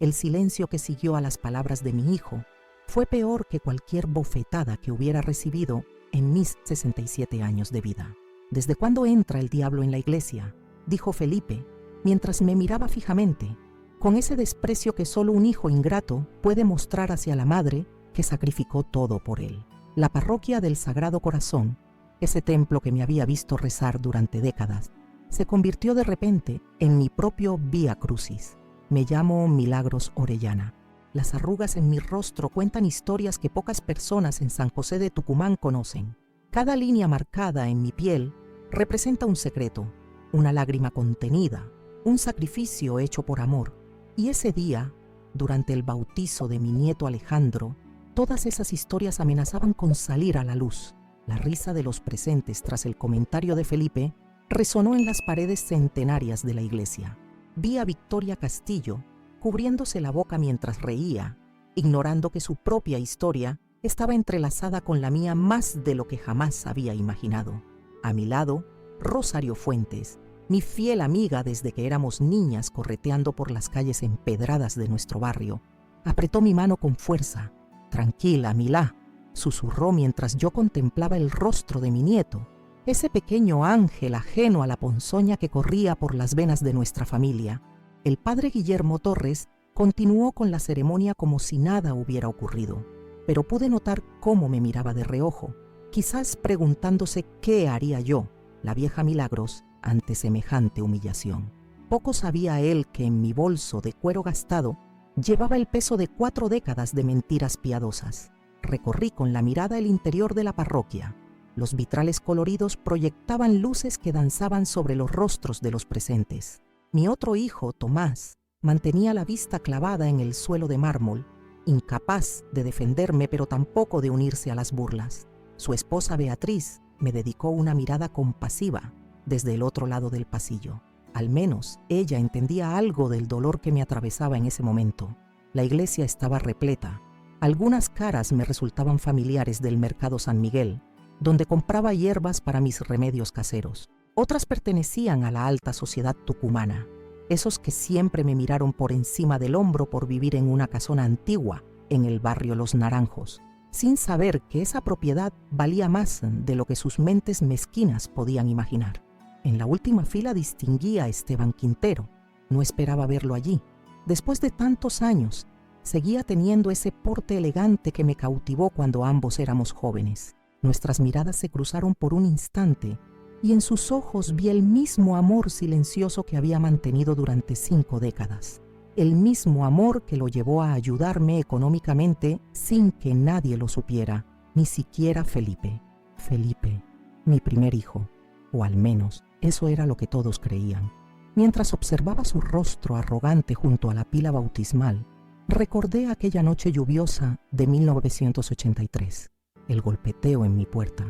El silencio que siguió a las palabras de mi hijo fue peor que cualquier bofetada que hubiera recibido en mis 67 años de vida. ¿Desde cuándo entra el diablo en la iglesia?, dijo Felipe, mientras me miraba fijamente, con ese desprecio que solo un hijo ingrato puede mostrar hacia la madre que sacrificó todo por él. La parroquia del Sagrado Corazón, ese templo que me había visto rezar durante décadas, se convirtió de repente en mi propio Vía Crucis. Me llamo Milagros Orellana. Las arrugas en mi rostro cuentan historias que pocas personas en San José de Tucumán conocen. Cada línea marcada en mi piel representa un secreto, una lágrima contenida, un sacrificio hecho por amor. Y ese día, durante el bautizo de mi nieto Alejandro, todas esas historias amenazaban con salir a la luz. La risa de los presentes tras el comentario de Felipe resonó en las paredes centenarias de la iglesia. Vi a Victoria Castillo cubriéndose la boca mientras reía, ignorando que su propia historia estaba entrelazada con la mía más de lo que jamás había imaginado. A mi lado, Rosario Fuentes, mi fiel amiga desde que éramos niñas correteando por las calles empedradas de nuestro barrio, apretó mi mano con fuerza. «Tranquila, Milá», susurró mientras yo contemplaba el rostro de mi nieto, ese pequeño ángel ajeno a la ponzoña que corría por las venas de nuestra familia. El padre Guillermo Torres continuó con la ceremonia como si nada hubiera ocurrido, pero pude notar cómo me miraba de reojo, quizás preguntándose qué haría yo, la vieja Milagros, ante semejante humillación. Poco sabía él que en mi bolso de cuero gastado llevaba el peso de 4 décadas de mentiras piadosas. Recorrí con la mirada el interior de la parroquia. Los vitrales coloridos proyectaban luces que danzaban sobre los rostros de los presentes. Mi otro hijo, Tomás, mantenía la vista clavada en el suelo de mármol, incapaz de defenderme pero tampoco de unirse a las burlas. Su esposa Beatriz me dedicó una mirada compasiva desde el otro lado del pasillo. Al menos ella entendía algo del dolor que me atravesaba en ese momento. La iglesia estaba repleta. Algunas caras me resultaban familiares del mercado San Miguel, donde compraba hierbas para mis remedios caseros. Otras pertenecían a la alta sociedad tucumana, esos que siempre me miraron por encima del hombro por vivir en una casona antigua en el barrio Los Naranjos, sin saber que esa propiedad valía más de lo que sus mentes mezquinas podían imaginar. En la última fila distinguí a Esteban Quintero. No esperaba verlo allí. Después de tantos años, seguía teniendo ese porte elegante que me cautivó cuando ambos éramos jóvenes. Nuestras miradas se cruzaron por un instante y en sus ojos vi el mismo amor silencioso que había mantenido durante 5 décadas. El mismo amor que lo llevó a ayudarme económicamente sin que nadie lo supiera, ni siquiera Felipe. Felipe, mi primer hijo, o al menos eso era lo que todos creían. Mientras observaba su rostro arrogante junto a la pila bautismal, recordé aquella noche lluviosa de 1983, el golpeteo en mi puerta,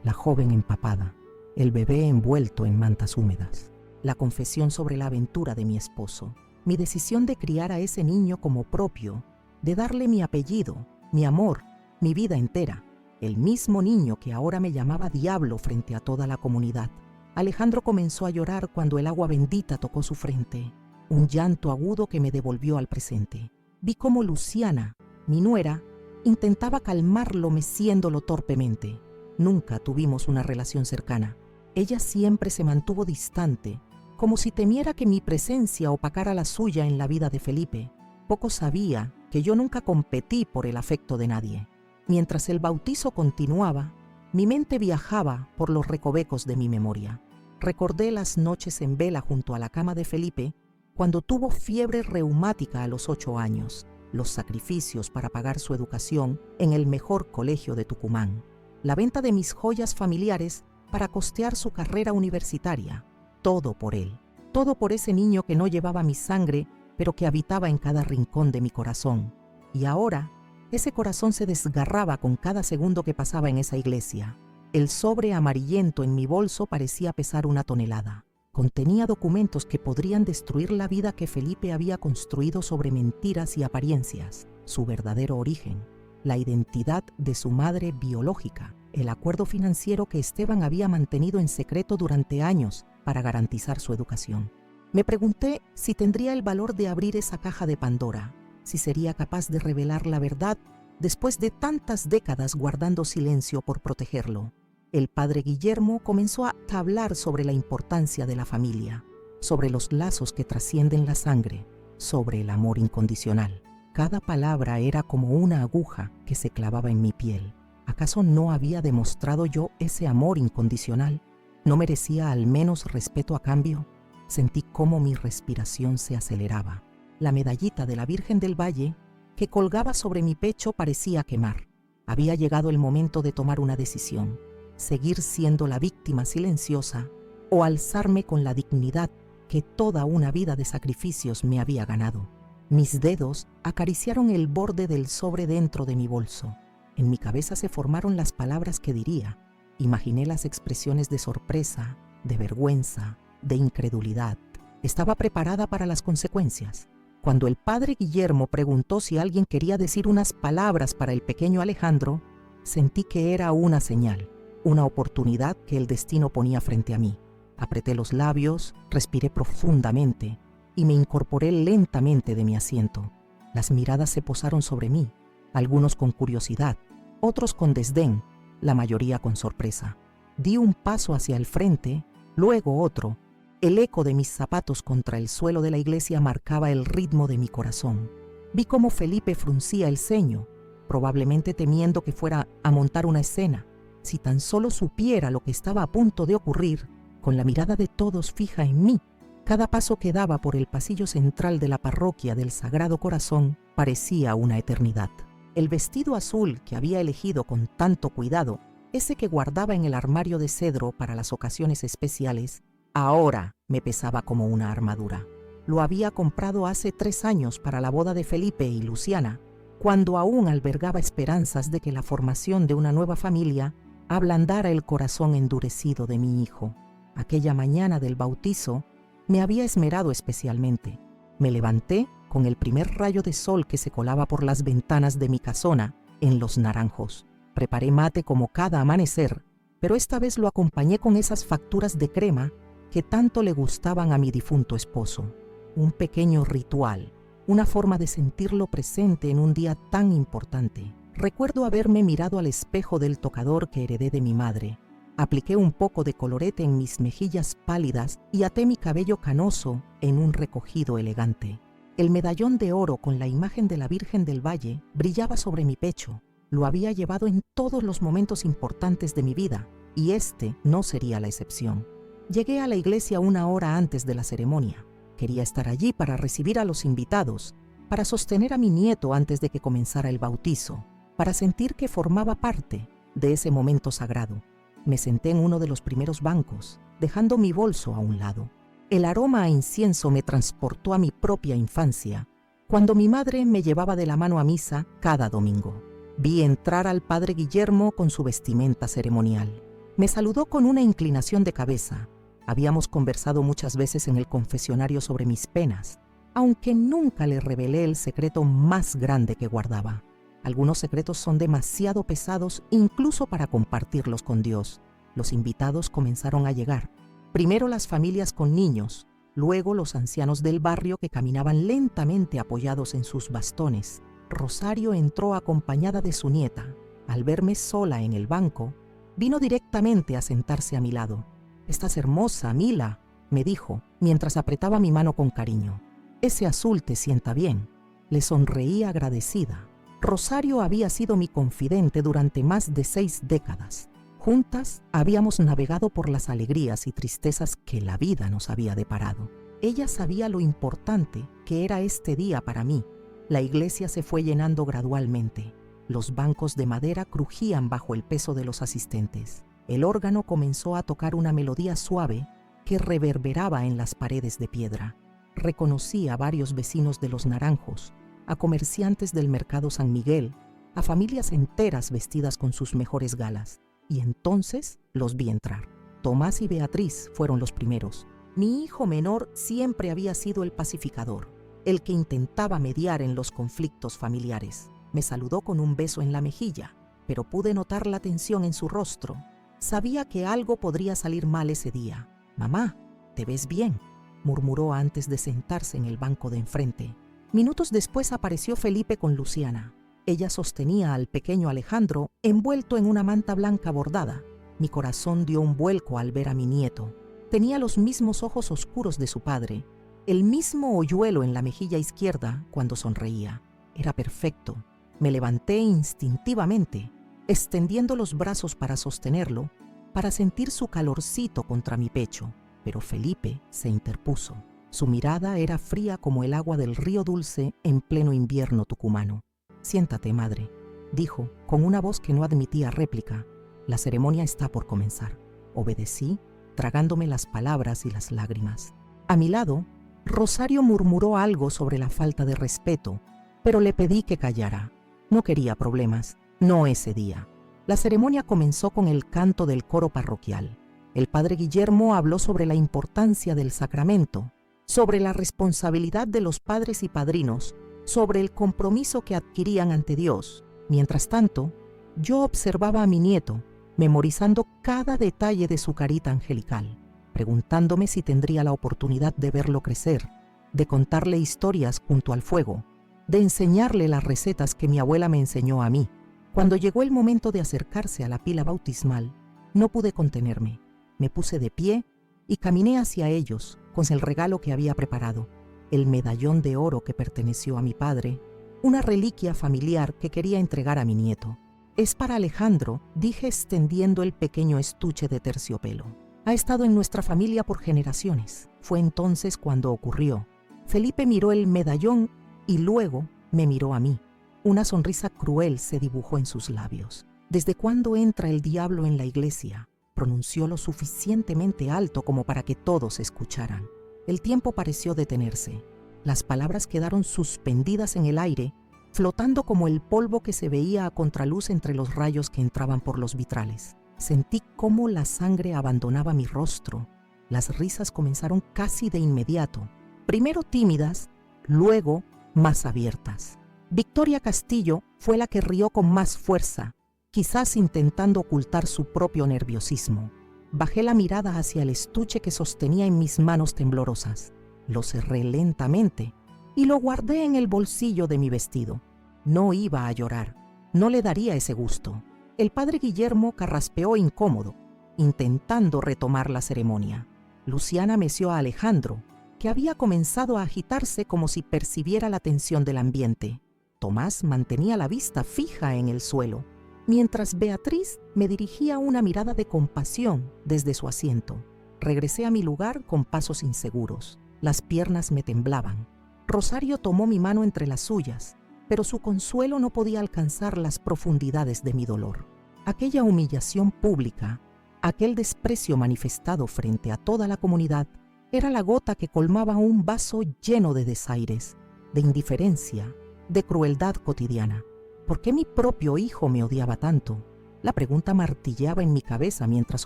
la joven empapada, el bebé envuelto en mantas húmedas, la confesión sobre la aventura de mi esposo, mi decisión de criar a ese niño como propio, de darle mi apellido, mi amor, mi vida entera, el mismo niño que ahora me llamaba diablo frente a toda la comunidad. Alejandro comenzó a llorar cuando el agua bendita tocó su frente, un llanto agudo que me devolvió al presente. Vi cómo Luciana, mi nuera, intentaba calmarlo meciéndolo torpemente. Nunca tuvimos una relación cercana. Ella siempre se mantuvo distante, como si temiera que mi presencia opacara la suya en la vida de Felipe. Poco sabía que yo nunca competí por el afecto de nadie. Mientras el bautizo continuaba, mi mente viajaba por los recovecos de mi memoria. Recordé las noches en vela junto a la cama de Felipe cuando tuvo fiebre reumática a los 8 años, los sacrificios para pagar su educación en el mejor colegio de Tucumán, la venta de mis joyas familiares para costear su carrera universitaria. Todo por él, todo por ese niño que no llevaba mi sangre, pero que habitaba en cada rincón de mi corazón. Y ahora, ese corazón se desgarraba con cada segundo que pasaba en esa iglesia. El sobre amarillento en mi bolso parecía pesar 1 tonelada. Contenía documentos que podrían destruir la vida que Felipe había construido sobre mentiras y apariencias, su verdadero origen, la identidad de su madre biológica, el acuerdo financiero que Esteban había mantenido en secreto durante años para garantizar su educación. Me pregunté si tendría el valor de abrir esa caja de Pandora, si sería capaz de revelar la verdad después de tantas décadas guardando silencio por protegerlo. El padre Guillermo comenzó a hablar sobre la importancia de la familia, sobre los lazos que trascienden la sangre, sobre el amor incondicional. Cada palabra era como una aguja que se clavaba en mi piel. ¿Acaso no había demostrado yo ese amor incondicional? ¿No merecía al menos respeto a cambio? Sentí cómo mi respiración se aceleraba. La medallita de la Virgen del Valle que colgaba sobre mi pecho parecía quemar. Había llegado el momento de tomar una decisión: seguir siendo la víctima silenciosa o alzarme con la dignidad que toda una vida de sacrificios me había ganado. Mis dedos acariciaron el borde del sobre dentro de mi bolso. En mi cabeza se formaron las palabras que diría. Imaginé las expresiones de sorpresa, de vergüenza, de incredulidad. Estaba preparada para las consecuencias. Cuando el padre Guillermo preguntó si alguien quería decir unas palabras para el pequeño Alejandro, sentí que era una señal, una oportunidad que el destino ponía frente a mí. Apreté los labios, respiré profundamente y me incorporé lentamente de mi asiento. Las miradas se posaron sobre mí, algunos con curiosidad, otros con desdén, la mayoría con sorpresa. Di un paso hacia el frente, luego otro. El eco de mis zapatos contra el suelo de la iglesia marcaba el ritmo de mi corazón. Vi cómo Felipe fruncía el ceño, probablemente temiendo que fuera a montar una escena. Si tan solo supiera lo que estaba a punto de ocurrir, con la mirada de todos fija en mí. Cada paso que daba por el pasillo central de la parroquia del Sagrado Corazón parecía una eternidad. El vestido azul que había elegido con tanto cuidado, ese que guardaba en el armario de cedro para las ocasiones especiales, ahora me pesaba como una armadura. Lo había comprado hace 3 años para la boda de Felipe y Luciana, cuando aún albergaba esperanzas de que la formación de una nueva familia ablandara el corazón endurecido de mi hijo. Aquella mañana del bautizo me había esmerado especialmente. Me levanté con el primer rayo de sol que se colaba por las ventanas de mi casona en Los Naranjos. Preparé mate como cada amanecer, pero esta vez lo acompañé con esas facturas de crema que tanto le gustaban a mi difunto esposo. Un pequeño ritual, una forma de sentirlo presente en un día tan importante. Recuerdo haberme mirado al espejo del tocador que heredé de mi madre. Apliqué un poco de colorete en mis mejillas pálidas y até mi cabello canoso en un recogido elegante. El medallón de oro con la imagen de la Virgen del Valle brillaba sobre mi pecho. Lo había llevado en todos los momentos importantes de mi vida, y este no sería la excepción. Llegué a la iglesia 1 hora antes de la ceremonia. Quería estar allí para recibir a los invitados, para sostener a mi nieto antes de que comenzara el bautizo, para sentir que formaba parte de ese momento sagrado. Me senté en uno de los primeros bancos, dejando mi bolso a un lado. El aroma a incienso me transportó a mi propia infancia, cuando mi madre me llevaba de la mano a misa cada domingo. Vi entrar al padre Guillermo con su vestimenta ceremonial. Me saludó con una inclinación de cabeza. Habíamos conversado muchas veces en el confesionario sobre mis penas, aunque nunca le revelé el secreto más grande que guardaba. Algunos secretos son demasiado pesados incluso para compartirlos con Dios. Los invitados comenzaron a llegar. Primero las familias con niños, luego los ancianos del barrio que caminaban lentamente apoyados en sus bastones. Rosario entró acompañada de su nieta. Al verme sola en el banco, vino directamente a sentarse a mi lado. «Estás hermosa, Mila», me dijo, mientras apretaba mi mano con cariño. «Ese azul te sienta bien». Le sonreí agradecida. Rosario había sido mi confidente durante más de 6 décadas. Juntas habíamos navegado por las alegrías y tristezas que la vida nos había deparado. Ella sabía lo importante que era este día para mí. La iglesia se fue llenando gradualmente. Los bancos de madera crujían bajo el peso de los asistentes. El órgano comenzó a tocar una melodía suave que reverberaba en las paredes de piedra. Reconocí a varios vecinos de Los Naranjos, a comerciantes del mercado San Miguel, a familias enteras vestidas con sus mejores galas. Y entonces los vi entrar. Tomás y Beatriz fueron los primeros. Mi hijo menor siempre había sido el pacificador, el que intentaba mediar en los conflictos familiares. Me saludó con un beso en la mejilla, pero pude notar la tensión en su rostro. Sabía que algo podría salir mal ese día. «Mamá, ¿te ves bien?». murmuró antes de sentarse en el banco de enfrente. Minutos después apareció Felipe con Luciana. Ella sostenía al pequeño Alejandro envuelto en una manta blanca bordada. Mi corazón dio un vuelco al ver a mi nieto. Tenía los mismos ojos oscuros de su padre, el mismo hoyuelo en la mejilla izquierda cuando sonreía. Era perfecto. Me levanté instintivamente, extendiendo los brazos para sostenerlo, para sentir su calorcito contra mi pecho, pero Felipe se interpuso. Su mirada era fría como el agua del río Dulce en pleno invierno tucumano. «Siéntate, madre», dijo, con una voz que no admitía réplica. «La ceremonia está por comenzar». Obedecí, tragándome las palabras y las lágrimas. A mi lado, Rosario murmuró algo sobre la falta de respeto, pero le pedí que callara. No quería problemas, no ese día. La ceremonia comenzó con el canto del coro parroquial. El padre Guillermo habló sobre la importancia del sacramento, sobre la responsabilidad de los padres y padrinos, sobre el compromiso que adquirían ante Dios. Mientras tanto, yo observaba a mi nieto, memorizando cada detalle de su carita angelical, preguntándome si tendría la oportunidad de verlo crecer, de contarle historias junto al fuego, de enseñarle las recetas que mi abuela me enseñó a mí. Cuando llegó el momento de acercarse a la pila bautismal, no pude contenerme. Me puse de pie y caminé hacia ellos con el regalo que había preparado, el medallón de oro que perteneció a mi padre, una reliquia familiar que quería entregar a mi nieto. «Es para Alejandro», dije extendiendo el pequeño estuche de terciopelo. «Ha estado en nuestra familia por generaciones». Fue entonces cuando ocurrió. Felipe miró el medallón y luego me miró a mí. Una sonrisa cruel se dibujó en sus labios. «¿Desde cuándo entra el diablo en la iglesia?», pronunció lo suficientemente alto como para que todos escucharan. El tiempo pareció detenerse. Las palabras quedaron suspendidas en el aire, flotando como el polvo que se veía a contraluz entre los rayos que entraban por los vitrales. Sentí cómo la sangre abandonaba mi rostro. Las risas comenzaron casi de inmediato, primero tímidas, luego más abiertas. Victoria Castillo fue la que rió con más fuerza, quizás intentando ocultar su propio nerviosismo. Bajé la mirada hacia el estuche que sostenía en mis manos temblorosas. Lo cerré lentamente y lo guardé en el bolsillo de mi vestido. No iba a llorar, no le daría ese gusto. El padre Guillermo carraspeó incómodo, intentando retomar la ceremonia. Luciana meció a Alejandro, que había comenzado a agitarse como si percibiera la tensión del ambiente. Tomás mantenía la vista fija en el suelo, mientras Beatriz me dirigía una mirada de compasión desde su asiento. Regresé a mi lugar con pasos inseguros. Las piernas me temblaban. Rosario tomó mi mano entre las suyas, pero su consuelo no podía alcanzar las profundidades de mi dolor. Aquella humillación pública, aquel desprecio manifestado frente a toda la comunidad, era la gota que colmaba un vaso lleno de desaires, de indiferencia, de crueldad cotidiana. ¿Por qué mi propio hijo me odiaba tanto? La pregunta martilleaba en mi cabeza mientras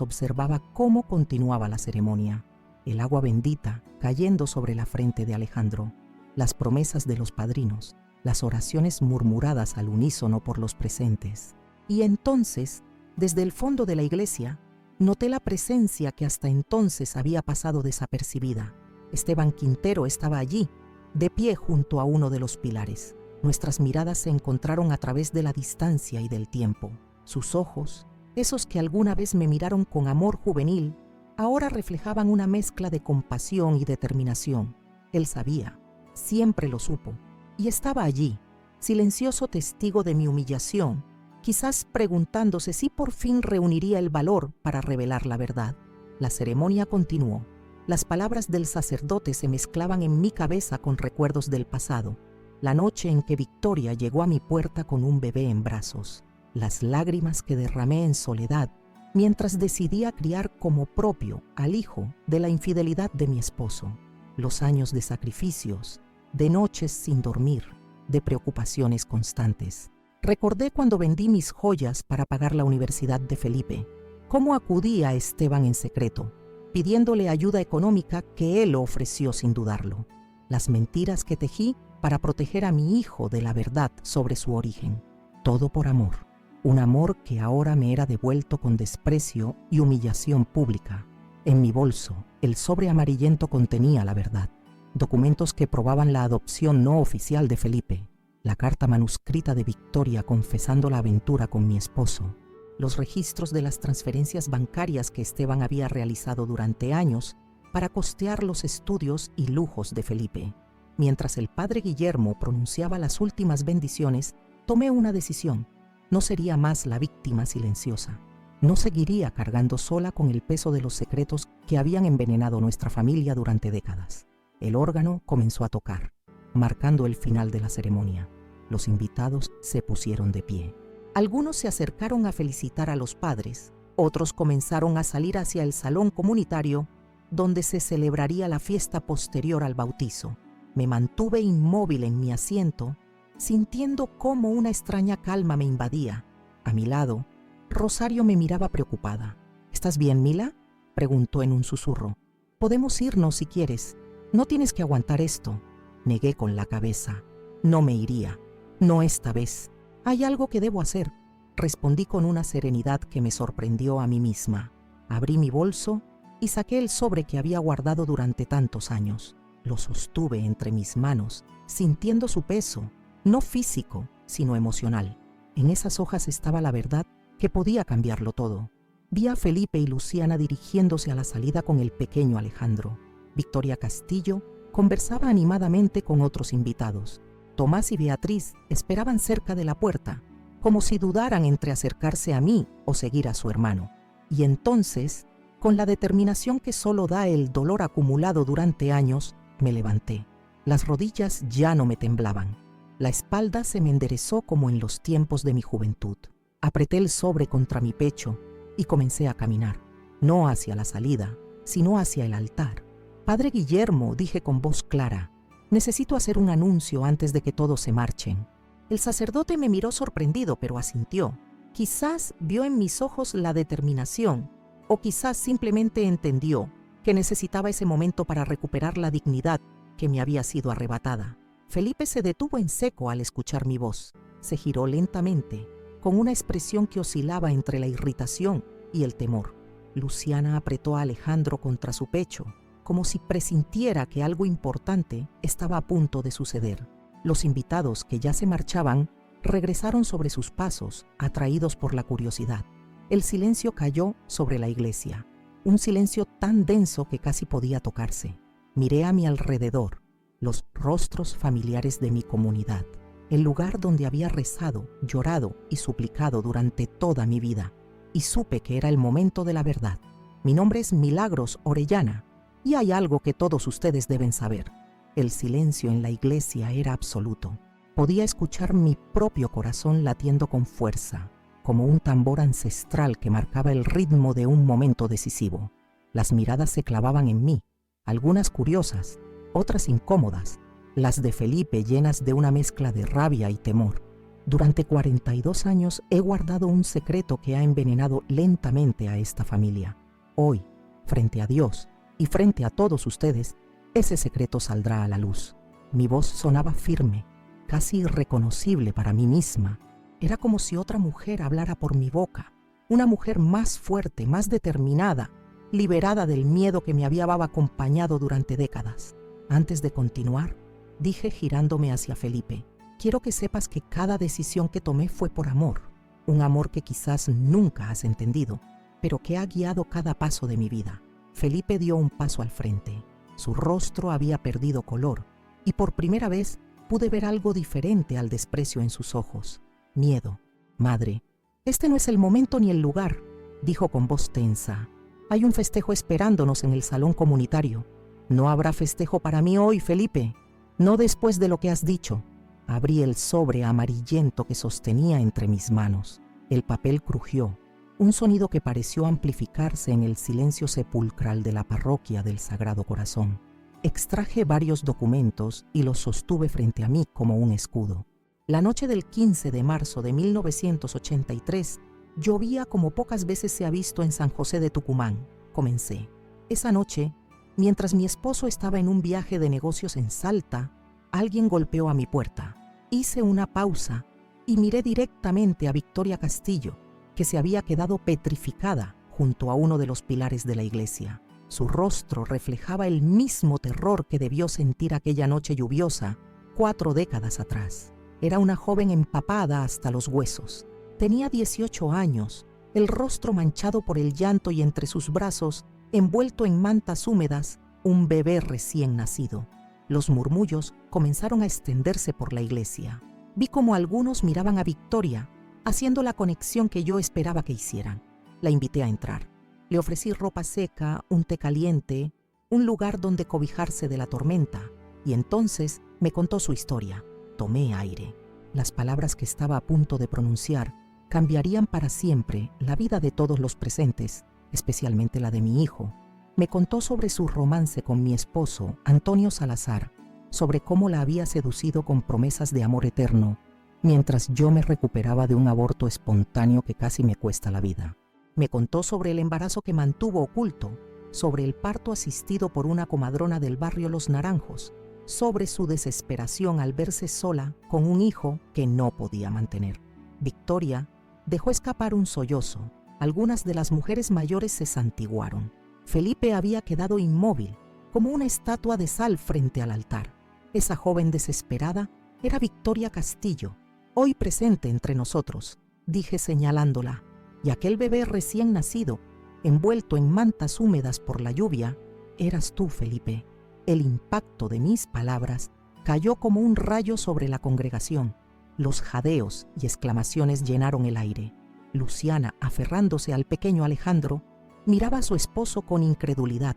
observaba cómo continuaba la ceremonia. El agua bendita cayendo sobre la frente de Alejandro, las promesas de los padrinos, las oraciones murmuradas al unísono por los presentes. Y entonces, desde el fondo de la iglesia, noté la presencia que hasta entonces había pasado desapercibida. Esteban Quintero estaba allí, de pie junto a uno de los pilares. Nuestras miradas se encontraron a través de la distancia y del tiempo. Sus ojos, esos que alguna vez me miraron con amor juvenil, ahora reflejaban una mezcla de compasión y determinación. Él sabía, siempre lo supo, y estaba allí, silencioso testigo de mi humillación, quizás preguntándose si por fin reuniría el valor para revelar la verdad. La ceremonia continuó. Las palabras del sacerdote se mezclaban en mi cabeza con recuerdos del pasado. La noche en que Victoria llegó a mi puerta con un bebé en brazos. Las lágrimas que derramé en soledad mientras decidía criar como propio al hijo de la infidelidad de mi esposo. Los años de sacrificios, de noches sin dormir, de preocupaciones constantes. Recordé cuando vendí mis joyas para pagar la universidad de Felipe, cómo acudí a Esteban en secreto, pidiéndole ayuda económica que él ofreció sin dudarlo. Las mentiras que tejí para proteger a mi hijo de la verdad sobre su origen. Todo por amor. Un amor que ahora me era devuelto con desprecio y humillación pública. En mi bolso, el sobre amarillento contenía la verdad. Documentos que probaban la adopción no oficial de Felipe, la carta manuscrita de Victoria confesando la aventura con mi esposo, los registros de las transferencias bancarias que Esteban había realizado durante años para costear los estudios y lujos de Felipe. Mientras el padre Guillermo pronunciaba las últimas bendiciones, tomé una decisión. No sería más la víctima silenciosa. No seguiría cargando sola con el peso de los secretos que habían envenenado nuestra familia durante décadas. El órgano comenzó a tocar, marcando el final de la ceremonia. Los invitados se pusieron de pie. Algunos se acercaron a felicitar a los padres, otros comenzaron a salir hacia el salón comunitario donde se celebraría la fiesta posterior al bautizo. Me mantuve inmóvil en mi asiento, sintiendo cómo una extraña calma me invadía. A mi lado, Rosario me miraba preocupada. ¿Estás bien, Mila?, preguntó en un susurro. Podemos irnos si quieres. No tienes que aguantar esto. Negué con la cabeza. No me iría. No esta vez. Hay algo que debo hacer. Respondí con una serenidad que me sorprendió a mí misma. Abrí mi bolso y saqué el sobre que había guardado durante tantos años. Lo sostuve entre mis manos, sintiendo su peso, no físico, sino emocional. En esas hojas estaba la verdad que podía cambiarlo todo. Vi a Felipe y Luciana dirigiéndose a la salida con el pequeño Alejandro. Victoria Castillo conversaba animadamente con otros invitados. Tomás y Beatriz esperaban cerca de la puerta, como si dudaran entre acercarse a mí o seguir a su hermano. Y entonces, con la determinación que solo da el dolor acumulado durante años, me levanté. Las rodillas ya no me temblaban. La espalda se me enderezó como en los tiempos de mi juventud. Apreté el sobre contra mi pecho y comencé a caminar, no hacia la salida, sino hacia el altar. Padre Guillermo, dije con voz clara, necesito hacer un anuncio antes de que todos se marchen. El sacerdote me miró sorprendido, pero asintió. Quizás vio en mis ojos la determinación, o quizás simplemente entendió que necesitaba ese momento para recuperar la dignidad que me había sido arrebatada. Felipe se detuvo en seco al escuchar mi voz. Se giró lentamente, con una expresión que oscilaba entre la irritación y el temor. Luciana apretó a Alejandro contra su pecho, como si presintiera que algo importante estaba a punto de suceder. Los invitados, que ya se marchaban, regresaron sobre sus pasos, atraídos por la curiosidad. El silencio cayó sobre la iglesia, un silencio tan denso que casi podía tocarse. Miré a mi alrededor, los rostros familiares de mi comunidad, el lugar donde había rezado, llorado y suplicado durante toda mi vida, y supe que era el momento de la verdad. Mi nombre es Milagros Orellana, y hay algo que todos ustedes deben saber. El silencio en la iglesia era absoluto. Podía escuchar mi propio corazón latiendo con fuerza, como un tambor ancestral que marcaba el ritmo de un momento decisivo. Las miradas se clavaban en mí, algunas curiosas, otras incómodas, las de Felipe llenas de una mezcla de rabia y temor. Durante 42 años he guardado un secreto que ha envenenado lentamente a esta familia. Hoy, frente a Dios y frente a todos ustedes, ese secreto saldrá a la luz. Mi voz sonaba firme, casi irreconocible para mí misma. Era como si otra mujer hablara por mi boca, una mujer más fuerte, más determinada, liberada del miedo que me había acompañado durante décadas. Antes de continuar, dije girándome hacia Felipe, quiero que sepas que cada decisión que tomé fue por amor, un amor que quizás nunca has entendido, pero que ha guiado cada paso de mi vida. Felipe dio un paso al frente. Su rostro había perdido color, y por primera vez pude ver algo diferente al desprecio en sus ojos. Miedo. Madre, este no es el momento ni el lugar, dijo con voz tensa. Hay un festejo esperándonos en el salón comunitario. No habrá festejo para mí hoy, Felipe. No después de lo que has dicho. Abrí el sobre amarillento que sostenía entre mis manos. El papel crujió, un sonido que pareció amplificarse en el silencio sepulcral de la parroquia del Sagrado Corazón. Extraje varios documentos y los sostuve frente a mí como un escudo. La noche del 15 de marzo de 1983, llovía como pocas veces se ha visto en San José de Tucumán. Comencé. Esa noche, mientras mi esposo estaba en un viaje de negocios en Salta, alguien golpeó a mi puerta. Hice una pausa y miré directamente a Victoria Castillo, que se había quedado petrificada junto a uno de los pilares de la iglesia. Su rostro reflejaba el mismo terror que debió sentir aquella noche lluviosa 4 décadas atrás. Era una joven empapada hasta los huesos. Tenía 18 años, el rostro manchado por el llanto y entre sus brazos, envuelto en mantas húmedas, un bebé recién nacido. Los murmullos comenzaron a extenderse por la iglesia. Vi como algunos miraban a Victoria, haciendo la conexión que yo esperaba que hicieran. La invité a entrar. Le ofrecí ropa seca, un té caliente, un lugar donde cobijarse de la tormenta, y entonces me contó su historia. Tomé aire. Las palabras que estaba a punto de pronunciar cambiarían para siempre la vida de todos los presentes, especialmente la de mi hijo. Me contó sobre su romance con mi esposo, Antonio Salazar, sobre cómo la había seducido con promesas de amor eterno, mientras yo me recuperaba de un aborto espontáneo que casi me cuesta la vida. Me contó sobre el embarazo que mantuvo oculto, sobre el parto asistido por una comadrona del barrio Los Naranjos, sobre su desesperación al verse sola con un hijo que no podía mantener. Victoria dejó escapar un sollozo. Algunas de las mujeres mayores se santiguaron. Felipe había quedado inmóvil, como una estatua de sal frente al altar. Esa joven desesperada era Victoria Castillo, hoy presente entre nosotros, dije señalándola, y aquel bebé recién nacido, envuelto en mantas húmedas por la lluvia, eras tú, Felipe. El impacto de mis palabras cayó como un rayo sobre la congregación. Los jadeos y exclamaciones llenaron el aire. Luciana, aferrándose al pequeño Alejandro, miraba a su esposo con incredulidad.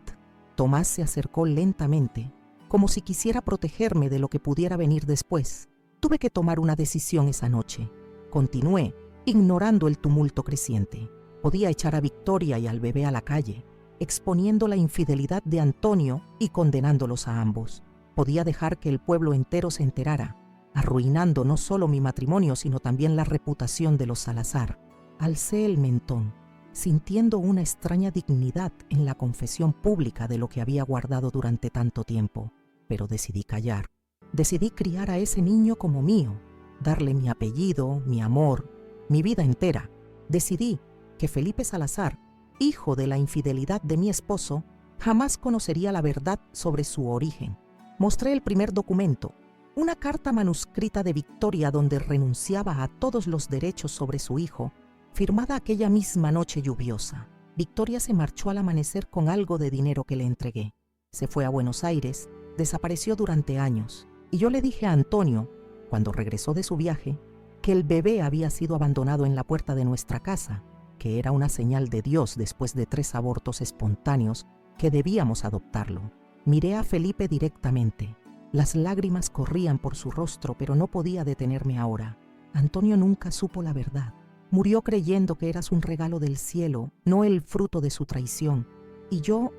Tomás se acercó lentamente, como si quisiera protegerme de lo que pudiera venir después. Tuve que tomar una decisión esa noche. Continué, ignorando el tumulto creciente. Podía echar a Victoria y al bebé a la calle, exponiendo la infidelidad de Antonio y condenándolos a ambos. Podía dejar que el pueblo entero se enterara, arruinando no solo mi matrimonio, sino también la reputación de los Salazar. Alcé el mentón, sintiendo una extraña dignidad en la confesión pública de lo que había guardado durante tanto tiempo. Pero decidí callar. Decidí criar a ese niño como mío, darle mi apellido, mi amor, mi vida entera. Decidí que Felipe Salazar, hijo de la infidelidad de mi esposo, jamás conocería la verdad sobre su origen. Mostré el primer documento, una carta manuscrita de Victoria donde renunciaba a todos los derechos sobre su hijo, firmada aquella misma noche lluviosa. Victoria se marchó al amanecer con algo de dinero que le entregué. Se fue a Buenos Aires, desapareció durante años, y yo le dije a Antonio, cuando regresó de su viaje, que el bebé había sido abandonado en la puerta de nuestra casa, que era una señal de Dios después de 3 abortos espontáneos, que debíamos adoptarlo. Miré a Felipe directamente. Las lágrimas corrían por su rostro, pero no podía detenerme ahora. Antonio nunca supo la verdad. Murió creyendo que eras un regalo del cielo, no el fruto de su traición. Y yo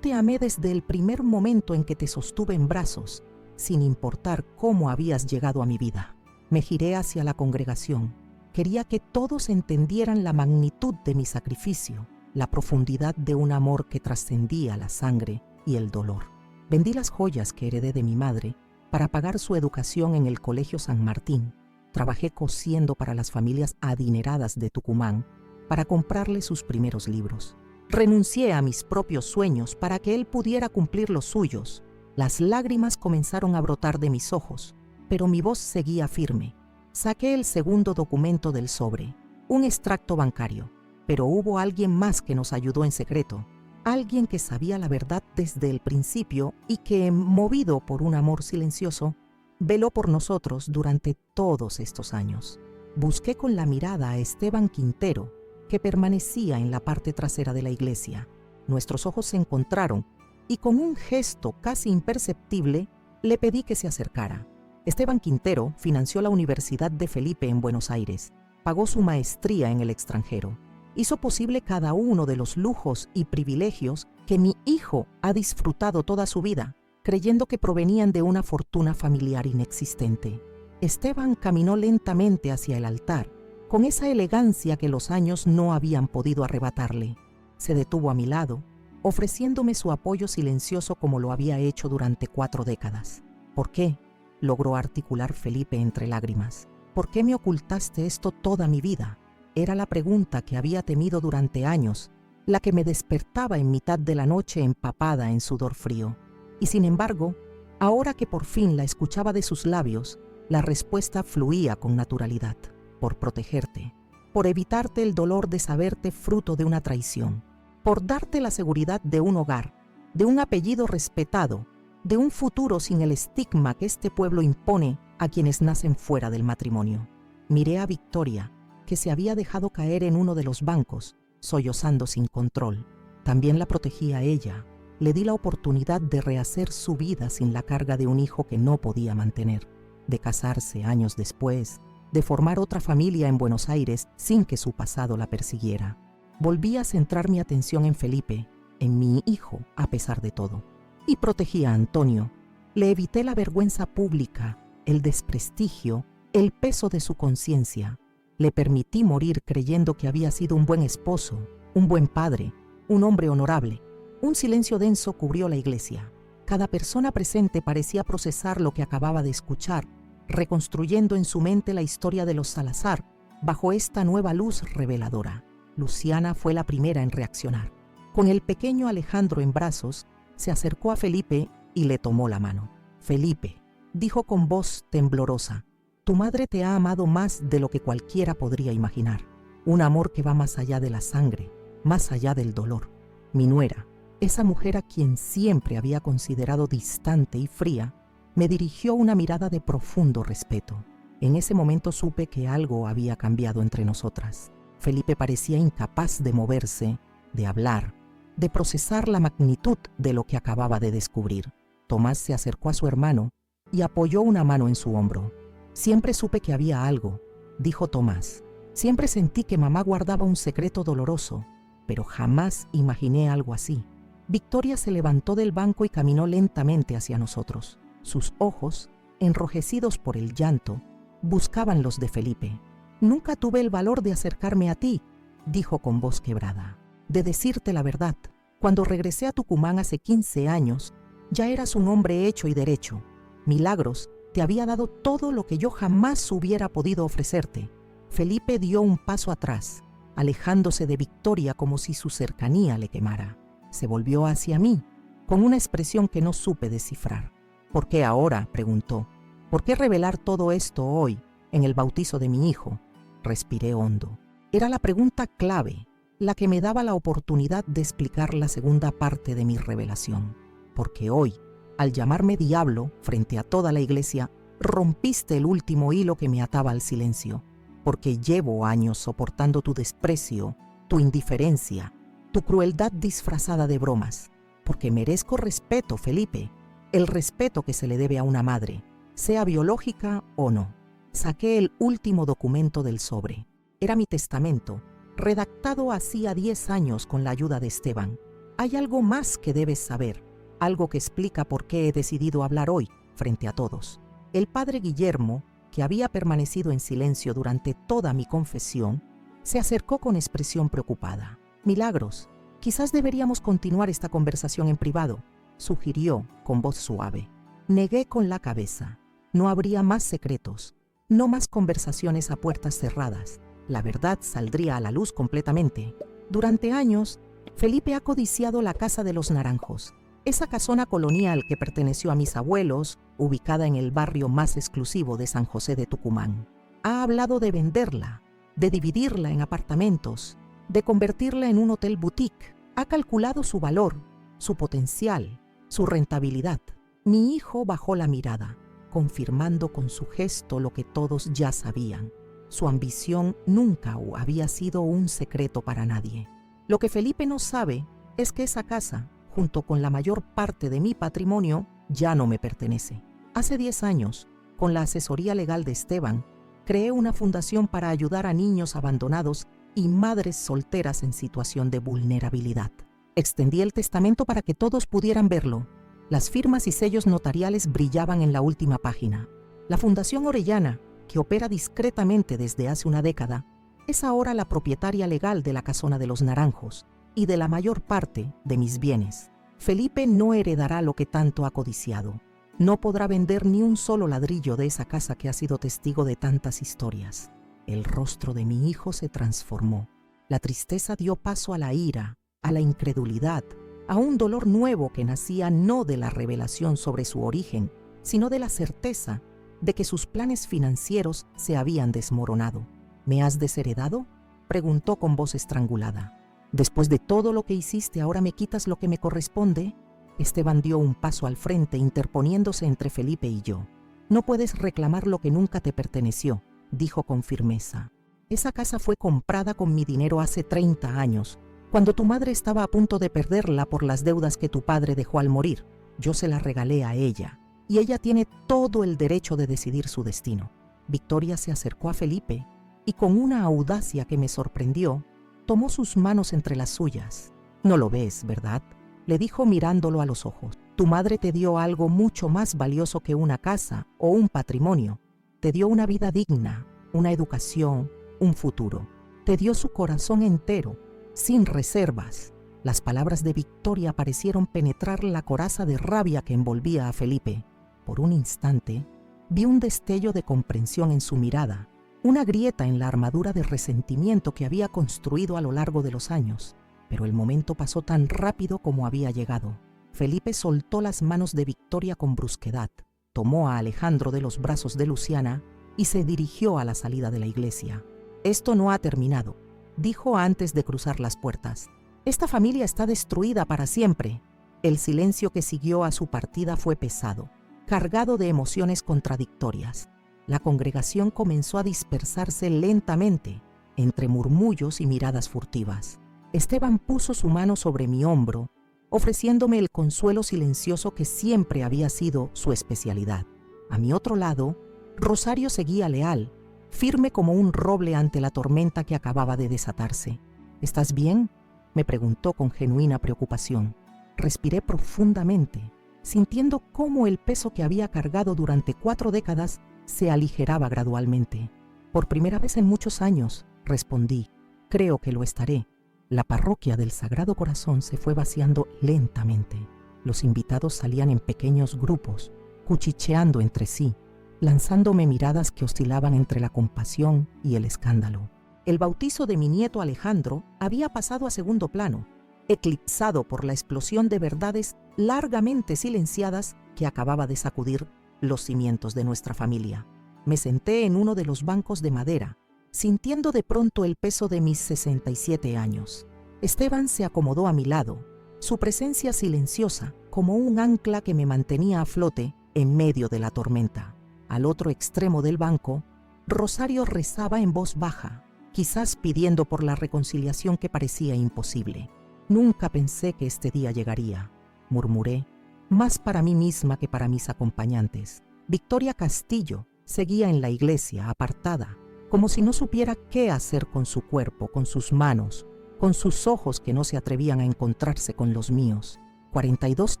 te amé desde el primer momento en que te sostuve en brazos, sin importar cómo habías llegado a mi vida. Me giré hacia la congregación. Quería que todos entendieran la magnitud de mi sacrificio, la profundidad de un amor que trascendía la sangre y el dolor. Vendí las joyas que heredé de mi madre para pagar su educación en el Colegio San Martín. Trabajé cosiendo para las familias adineradas de Tucumán para comprarle sus primeros libros. Renuncié a mis propios sueños para que él pudiera cumplir los suyos. Las lágrimas comenzaron a brotar de mis ojos, pero mi voz seguía firme. Saqué el segundo documento del sobre, un extracto bancario, pero hubo alguien más que nos ayudó en secreto, alguien que sabía la verdad desde el principio y que, movido por un amor silencioso, veló por nosotros durante todos estos años. Busqué con la mirada a Esteban Quintero, que permanecía en la parte trasera de la iglesia. Nuestros ojos se encontraron y con un gesto casi imperceptible le pedí que se acercara. Esteban Quintero financió la Universidad de Felipe en Buenos Aires, pagó su maestría en el extranjero, hizo posible cada uno de los lujos y privilegios que mi hijo ha disfrutado toda su vida, creyendo que provenían de una fortuna familiar inexistente. Esteban caminó lentamente hacia el altar, con esa elegancia que los años no habían podido arrebatarle. Se detuvo a mi lado, ofreciéndome su apoyo silencioso como lo había hecho durante 4 décadas. ¿Por qué?, logró articular Felipe entre lágrimas. ¿Por qué me ocultaste esto toda mi vida? Era la pregunta que había temido durante años la que me despertaba en mitad de la noche empapada en sudor frío. Y sin embargo, ahora que por fin la escuchaba de sus labios, la respuesta fluía con naturalidad. Por protegerte, por evitarte el dolor de saberte fruto de una traición, por darte la seguridad de un hogar, de un apellido respetado, de un futuro sin el estigma que este pueblo impone a quienes nacen fuera del matrimonio. Miré a Victoria, que se había dejado caer en uno de los bancos, sollozando sin control. También la protegí a ella. Le di la oportunidad de rehacer su vida sin la carga de un hijo que no podía mantener, de casarse años después, de formar otra familia en Buenos Aires sin que su pasado la persiguiera. Volví a centrar mi atención en Felipe, en mi hijo, a pesar de todo. Y protegí a Antonio. Le evité la vergüenza pública, el desprestigio, el peso de su conciencia. Le permití morir creyendo que había sido un buen esposo, un buen padre, un hombre honorable. Un silencio denso cubrió la iglesia. Cada persona presente parecía procesar lo que acababa de escuchar, reconstruyendo en su mente la historia de los Salazar bajo esta nueva luz reveladora. Luciana fue la primera en reaccionar. Con el pequeño Alejandro en brazos, se acercó a Felipe y le tomó la mano. «Felipe», dijo con voz temblorosa, «tu madre te ha amado más de lo que cualquiera podría imaginar. Un amor que va más allá de la sangre, más allá del dolor. Mi nuera, esa mujer a quien siempre había considerado distante y fría, me dirigió una mirada de profundo respeto. En ese momento supe que algo había cambiado entre nosotras. Felipe parecía incapaz de moverse, de hablar, de procesar la magnitud de lo que acababa de descubrir. Tomás se acercó a su hermano y apoyó una mano en su hombro. «Siempre supe que había algo», dijo Tomás. «Siempre sentí que mamá guardaba un secreto doloroso, pero jamás imaginé algo así». Victoria se levantó del banco y caminó lentamente hacia nosotros. Sus ojos, enrojecidos por el llanto, buscaban los de Felipe. «Nunca tuve el valor de acercarme a ti», dijo con voz quebrada. «De decirte la verdad, cuando regresé a Tucumán hace 15 años, ya eras un hombre hecho y derecho. Milagros te había dado todo lo que yo jamás hubiera podido ofrecerte». Felipe dio un paso atrás, alejándose de Victoria como si su cercanía le quemara. Se volvió hacia mí, con una expresión que no supe descifrar. «¿Por qué ahora?», preguntó. «¿Por qué revelar todo esto hoy, en el bautizo de mi hijo?». Respiré hondo. Era la pregunta clave, la que me daba la oportunidad de explicar la segunda parte de mi revelación. Porque hoy, al llamarme diablo frente a toda la iglesia, rompiste el último hilo que me ataba al silencio. Porque llevo años soportando tu desprecio, tu indiferencia, tu crueldad disfrazada de bromas. Porque merezco respeto, Felipe, el respeto que se le debe a una madre, sea biológica o no. Saqué el último documento del sobre. Era mi testamento, redactado hacía 10 años con la ayuda de Esteban. Hay algo más que debes saber, algo que explica por qué he decidido hablar hoy, frente a todos. El padre Guillermo, que había permanecido en silencio durante toda mi confesión, se acercó con expresión preocupada. «Milagros, quizás deberíamos continuar esta conversación en privado», sugirió con voz suave. Negué con la cabeza. No habría más secretos, no más conversaciones a puertas cerradas. La verdad saldría a la luz completamente. Durante años, Felipe ha codiciado la Casa de los Naranjos, esa casona colonial que perteneció a mis abuelos, ubicada en el barrio más exclusivo de San José de Tucumán. Ha hablado de venderla, de dividirla en apartamentos, de convertirla en un hotel boutique. Ha calculado su valor, su potencial, su rentabilidad. Mi hijo bajó la mirada, confirmando con su gesto lo que todos ya sabían. Su ambición nunca había sido un secreto para nadie. Lo que Felipe no sabe es que esa casa, junto con la mayor parte de mi patrimonio, ya no me pertenece. Hace 10 años, con la asesoría legal de Esteban, creé una fundación para ayudar a niños abandonados y madres solteras en situación de vulnerabilidad. Extendí el testamento para que todos pudieran verlo. Las firmas y sellos notariales brillaban en la última página. La Fundación Orellana, que opera discretamente desde hace una década, es ahora la propietaria legal de la Casona de los Naranjos y de la mayor parte de mis bienes. Felipe no heredará lo que tanto ha codiciado. No podrá vender ni un solo ladrillo de esa casa que ha sido testigo de tantas historias. El rostro de mi hijo se transformó. La tristeza dio paso a la ira, a la incredulidad, a un dolor nuevo que nacía no de la revelación sobre su origen, sino de la certeza de que sus planes financieros se habían desmoronado. ¿Me has desheredado?, preguntó con voz estrangulada. ¿Después de todo lo que hiciste, ahora me quitas lo que me corresponde? Esteban dio un paso al frente, interponiéndose entre Felipe y yo. No puedes reclamar lo que nunca te perteneció, dijo con firmeza. Esa casa fue comprada con mi dinero hace 30 años, cuando tu madre estaba a punto de perderla por las deudas que tu padre dejó al morir. Yo se la regalé a ella, y ella tiene todo el derecho de decidir su destino. Victoria se acercó a Felipe y con una audacia que me sorprendió, tomó sus manos entre las suyas. No lo ves, ¿verdad?, le dijo mirándolo a los ojos. Tu madre te dio algo mucho más valioso que una casa o un patrimonio. Te dio una vida digna, una educación, un futuro. Te dio su corazón entero, sin reservas. Las palabras de Victoria parecieron penetrar la coraza de rabia que envolvía a Felipe. Por un instante, vi un destello de comprensión en su mirada, una grieta en la armadura de resentimiento que había construido a lo largo de los años. Pero el momento pasó tan rápido como había llegado. Felipe soltó las manos de Victoria con brusquedad, tomó a Alejandro de los brazos de Luciana y se dirigió a la salida de la iglesia. Esto no ha terminado, dijo antes de cruzar las puertas. Esta familia está destruida para siempre. El silencio que siguió a su partida fue pesado, cargado de emociones contradictorias. La congregación comenzó a dispersarse lentamente, entre murmullos y miradas furtivas. Esteban puso su mano sobre mi hombro, ofreciéndome el consuelo silencioso que siempre había sido su especialidad. A mi otro lado, Rosario seguía leal, firme como un roble ante la tormenta que acababa de desatarse. ¿Estás bien?, me preguntó con genuina preocupación. Respiré profundamente, sintiendo cómo el peso que había cargado durante 4 décadas se aligeraba gradualmente. Por primera vez en muchos años, respondí, creo que lo estaré. La parroquia del Sagrado Corazón se fue vaciando lentamente. Los invitados salían en pequeños grupos, cuchicheando entre sí, lanzándome miradas que oscilaban entre la compasión y el escándalo. El bautizo de mi nieto Alejandro había pasado a segundo plano, eclipsado por la explosión de verdades largamente silenciadas que acababa de sacudir los cimientos de nuestra familia. Me senté en uno de los bancos de madera, sintiendo de pronto el peso de mis 67 años. Esteban se acomodó a mi lado, su presencia silenciosa como un ancla que me mantenía a flote en medio de la tormenta. Al otro extremo del banco, Rosario rezaba en voz baja, quizás pidiendo por la reconciliación que parecía imposible. Nunca pensé que este día llegaría, murmuré, más para mí misma que para mis acompañantes. Victoria Castillo seguía en la iglesia, apartada, como si no supiera qué hacer con su cuerpo, con sus manos, con sus ojos que no se atrevían a encontrarse con los míos. 42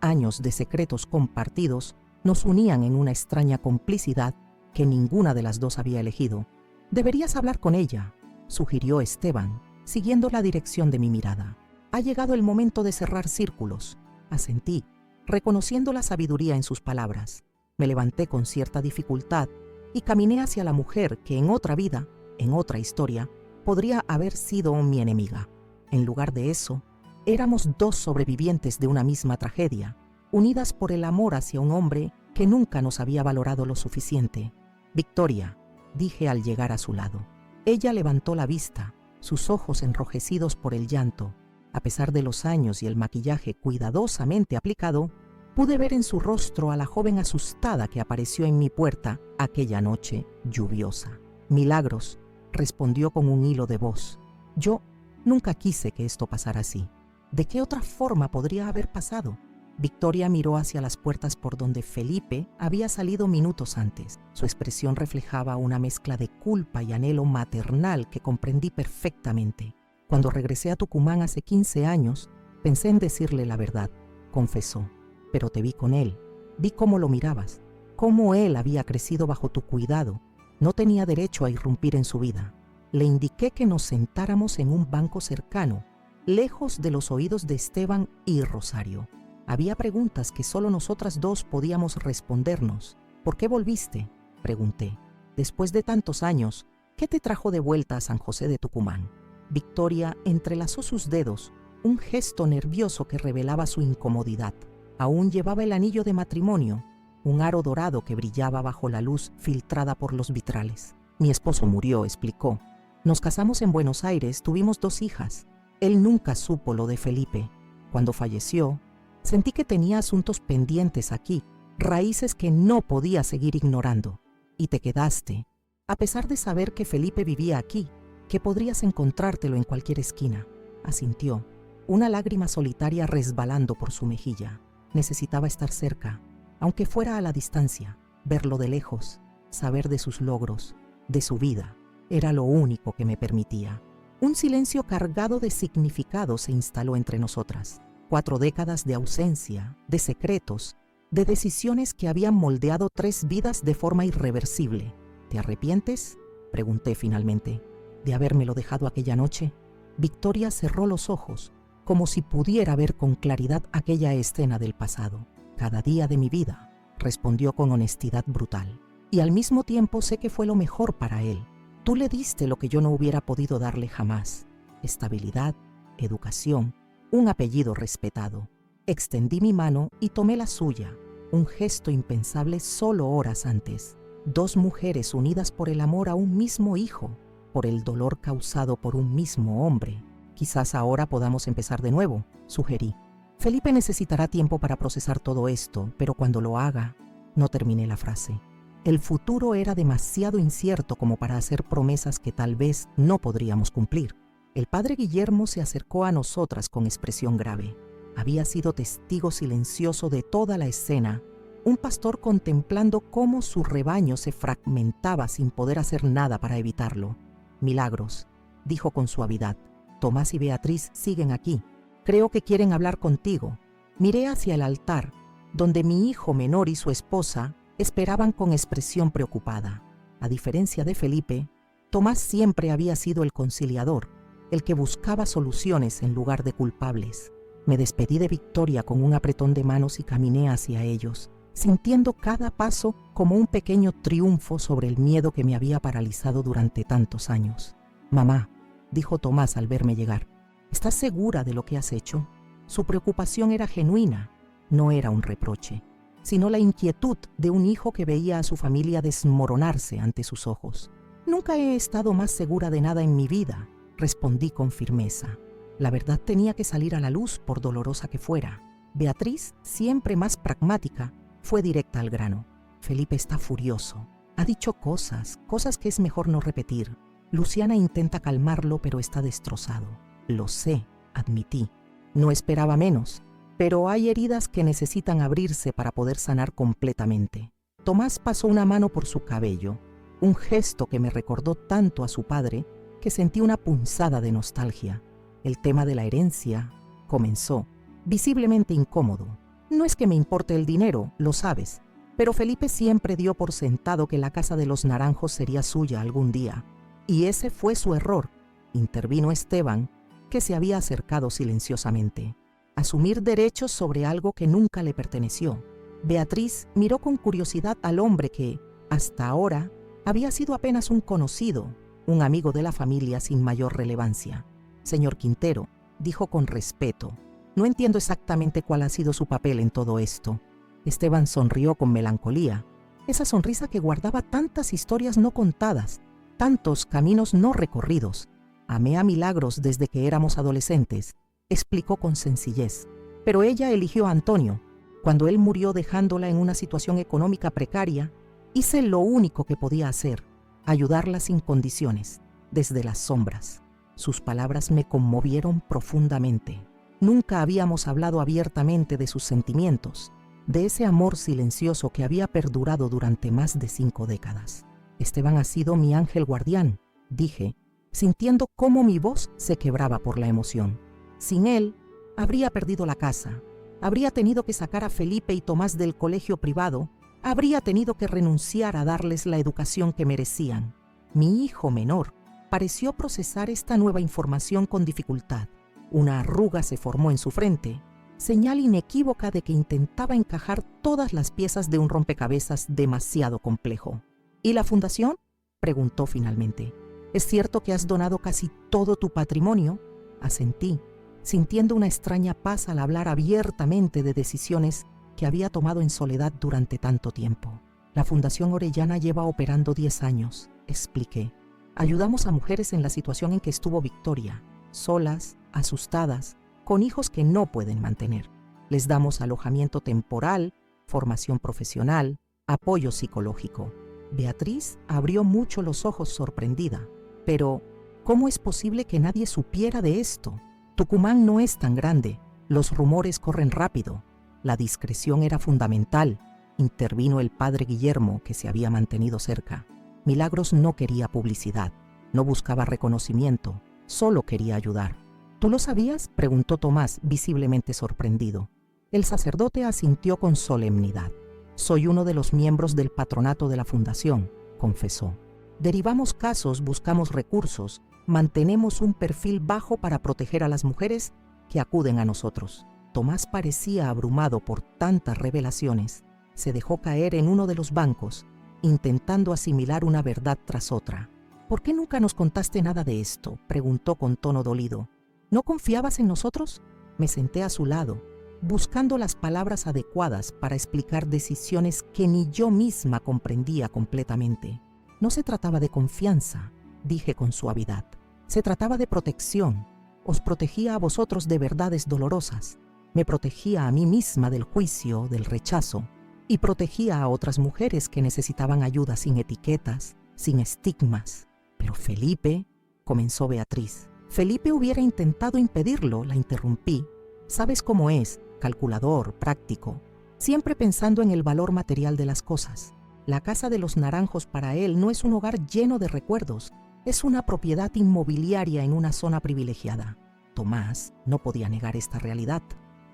años de secretos compartidos nos unían en una extraña complicidad que ninguna de las dos había elegido. «Deberías hablar con ella», sugirió Esteban, siguiendo la dirección de mi mirada. «Ha llegado el momento de cerrar círculos», asentí, reconociendo la sabiduría en sus palabras. Me levanté con cierta dificultad y caminé hacia la mujer que en otra vida, en otra historia, podría haber sido mi enemiga. En lugar de eso, éramos 2 sobrevivientes de una misma tragedia, unidas por el amor hacia un hombre que nunca nos había valorado lo suficiente. «Victoria», dije al llegar a su lado. Ella levantó la vista, sus ojos enrojecidos por el llanto. A pesar de los años y el maquillaje cuidadosamente aplicado, pude ver en su rostro a la joven asustada que apareció en mi puerta aquella noche lluviosa. «Milagros», respondió con un hilo de voz. «Yo nunca quise que esto pasara así. ¿De qué otra forma podría haber pasado?» Victoria miró hacia las puertas por donde Felipe había salido minutos antes. Su expresión reflejaba una mezcla de culpa y anhelo maternal que comprendí perfectamente. Cuando regresé a Tucumán hace 15 años, pensé en decirle la verdad, confesó. Pero te vi con él, vi cómo lo mirabas, cómo él había crecido bajo tu cuidado. No tenía derecho a irrumpir en su vida. Le indiqué que nos sentáramos en un banco cercano, lejos de los oídos de Esteban y Rosario. Había preguntas que solo nosotras 2 podíamos respondernos. «¿Por qué volviste?», pregunté. «Después de tantos años, ¿qué te trajo de vuelta a San José de Tucumán?». Victoria entrelazó sus dedos, un gesto nervioso que revelaba su incomodidad. Aún llevaba el anillo de matrimonio, un aro dorado que brillaba bajo la luz filtrada por los vitrales. Mi esposo murió, explicó. Nos casamos en Buenos Aires, tuvimos 2 hijas. Él nunca supo lo de Felipe. Cuando falleció, sentí que tenía asuntos pendientes aquí, raíces que no podía seguir ignorando. Y te quedaste, a pesar de saber que Felipe vivía aquí, que podrías encontrártelo en cualquier esquina. Asintió, una lágrima solitaria resbalando por su mejilla. Necesitaba estar cerca, aunque fuera a la distancia, verlo de lejos, saber de sus logros, de su vida. Era lo único que me permitía. Un silencio cargado de significado se instaló entre nosotras. 4 décadas de ausencia, de secretos, de decisiones que habían moldeado 3 vidas de forma irreversible. ¿Te arrepientes?, pregunté finalmente, de habérmelo dejado aquella noche. Victoria cerró los ojos, como si pudiera ver con claridad aquella escena del pasado. Cada día de mi vida, respondió con honestidad brutal. Y al mismo tiempo sé que fue lo mejor para él. Tú le diste lo que yo no hubiera podido darle jamás: estabilidad, educación, un apellido respetado. Extendí mi mano y tomé la suya, un gesto impensable solo horas antes. 2 mujeres unidas por el amor a un mismo hijo, por el dolor causado por un mismo hombre. Quizás ahora podamos empezar de nuevo, sugerí. Felipe necesitará tiempo para procesar todo esto, pero cuando lo haga... No terminé la frase. El futuro era demasiado incierto como para hacer promesas que tal vez no podríamos cumplir. El padre Guillermo se acercó a nosotras con expresión grave. Había sido testigo silencioso de toda la escena, un pastor contemplando cómo su rebaño se fragmentaba sin poder hacer nada para evitarlo. Milagros, dijo con suavidad. Tomás y Beatriz siguen aquí. Creo que quieren hablar contigo. Miré hacia el altar, donde mi hijo menor y su esposa esperaban con expresión preocupada. A diferencia de Felipe, Tomás siempre había sido el conciliador, el que buscaba soluciones en lugar de culpables. Me despedí de Victoria con un apretón de manos y caminé hacia ellos, sintiendo cada paso como un pequeño triunfo sobre el miedo que me había paralizado durante tantos años. «Mamá», dijo Tomás al verme llegar, «¿estás segura de lo que has hecho?». Su preocupación era genuina, no era un reproche, sino la inquietud de un hijo que veía a su familia desmoronarse ante sus ojos. «Nunca he estado más segura de nada en mi vida», respondí con firmeza. La verdad tenía que salir a la luz, por dolorosa que fuera. Beatriz, siempre más pragmática, fue directa al grano. «Felipe está furioso. Ha dicho cosas que es mejor no repetir. Luciana intenta calmarlo, pero está destrozado». «Lo sé», admití. No esperaba menos, pero hay heridas que necesitan abrirse para poder sanar completamente. Tomás pasó una mano por su cabello, un gesto que me recordó tanto a su padre que sentí una punzada de nostalgia. El tema de la herencia comenzó, visiblemente incómodo. «No es que me importe el dinero, lo sabes, pero Felipe siempre dio por sentado que la casa de los Naranjos sería suya algún día. Y ese fue su error», intervino Esteban, que se había acercado silenciosamente. «Asumir derechos sobre algo que nunca le perteneció». Beatriz miró con curiosidad al hombre que, hasta ahora, había sido apenas un conocido, un amigo de la familia sin mayor relevancia. «Señor Quintero», dijo con respeto, «no entiendo exactamente cuál ha sido su papel en todo esto». Esteban sonrió con melancolía, esa sonrisa que guardaba tantas historias no contadas, tantos caminos no recorridos. «Amé a Milagros desde que éramos adolescentes», explicó con sencillez, «pero ella eligió a Antonio. Cuando él murió dejándola en una situación económica precaria, hice lo único que podía hacer, ayudarla sin condiciones, desde las sombras». Sus palabras me conmovieron profundamente. Nunca habíamos hablado abiertamente de sus sentimientos, de ese amor silencioso que había perdurado durante más de 5 décadas. «Esteban ha sido mi ángel guardián», dije, sintiendo cómo mi voz se quebraba por la emoción. «Sin él, habría perdido la casa, habría tenido que sacar a Felipe y Tomás del colegio privado, habría tenido que renunciar a darles la educación que merecían». Mi hijo menor pareció procesar esta nueva información con dificultad. Una arruga se formó en su frente, señal inequívoca de que intentaba encajar todas las piezas de un rompecabezas demasiado complejo. «¿Y la fundación?», preguntó finalmente. «¿Es cierto que has donado casi todo tu patrimonio?». Asentí, sintiendo una extraña paz al hablar abiertamente de decisiones que había tomado en soledad durante tanto tiempo. La Fundación Orellana lleva operando 10 años, expliqué. Ayudamos a mujeres en la situación en que estuvo Victoria, solas, asustadas, con hijos que no pueden mantener. Les damos alojamiento temporal, formación profesional, apoyo psicológico. Beatriz abrió mucho los ojos sorprendida. Pero, ¿cómo es posible que nadie supiera de esto? Tucumán no es tan grande, los rumores corren rápido. La discreción era fundamental, intervino el padre Guillermo, que se había mantenido cerca. Milagros no quería publicidad, no buscaba reconocimiento, solo quería ayudar. ¿Tú lo sabías?, preguntó Tomás, visiblemente sorprendido. El sacerdote asintió con solemnidad. Soy uno de los miembros del patronato de la fundación, confesó. Derivamos casos, buscamos recursos, mantenemos un perfil bajo para proteger a las mujeres que acuden a nosotros. Tomás parecía abrumado por tantas revelaciones. Se dejó caer en uno de los bancos, intentando asimilar una verdad tras otra. ¿Por qué nunca nos contaste nada de esto?, preguntó con tono dolido. ¿No confiabas en nosotros? Me senté a su lado, buscando las palabras adecuadas para explicar decisiones que ni yo misma comprendía completamente. No se trataba de confianza, dije con suavidad. Se trataba de protección. Os protegía a vosotros de verdades dolorosas. Me protegía a mí misma del juicio, del rechazo, y protegía a otras mujeres que necesitaban ayuda sin etiquetas, sin estigmas. Pero Felipe, comenzó Beatriz. Felipe hubiera intentado impedirlo, la interrumpí. Sabes cómo es, calculador, práctico, siempre pensando en el valor material de las cosas. La Casa de los Naranjos para él no es un hogar lleno de recuerdos, es una propiedad inmobiliaria en una zona privilegiada. Tomás no podía negar esta realidad.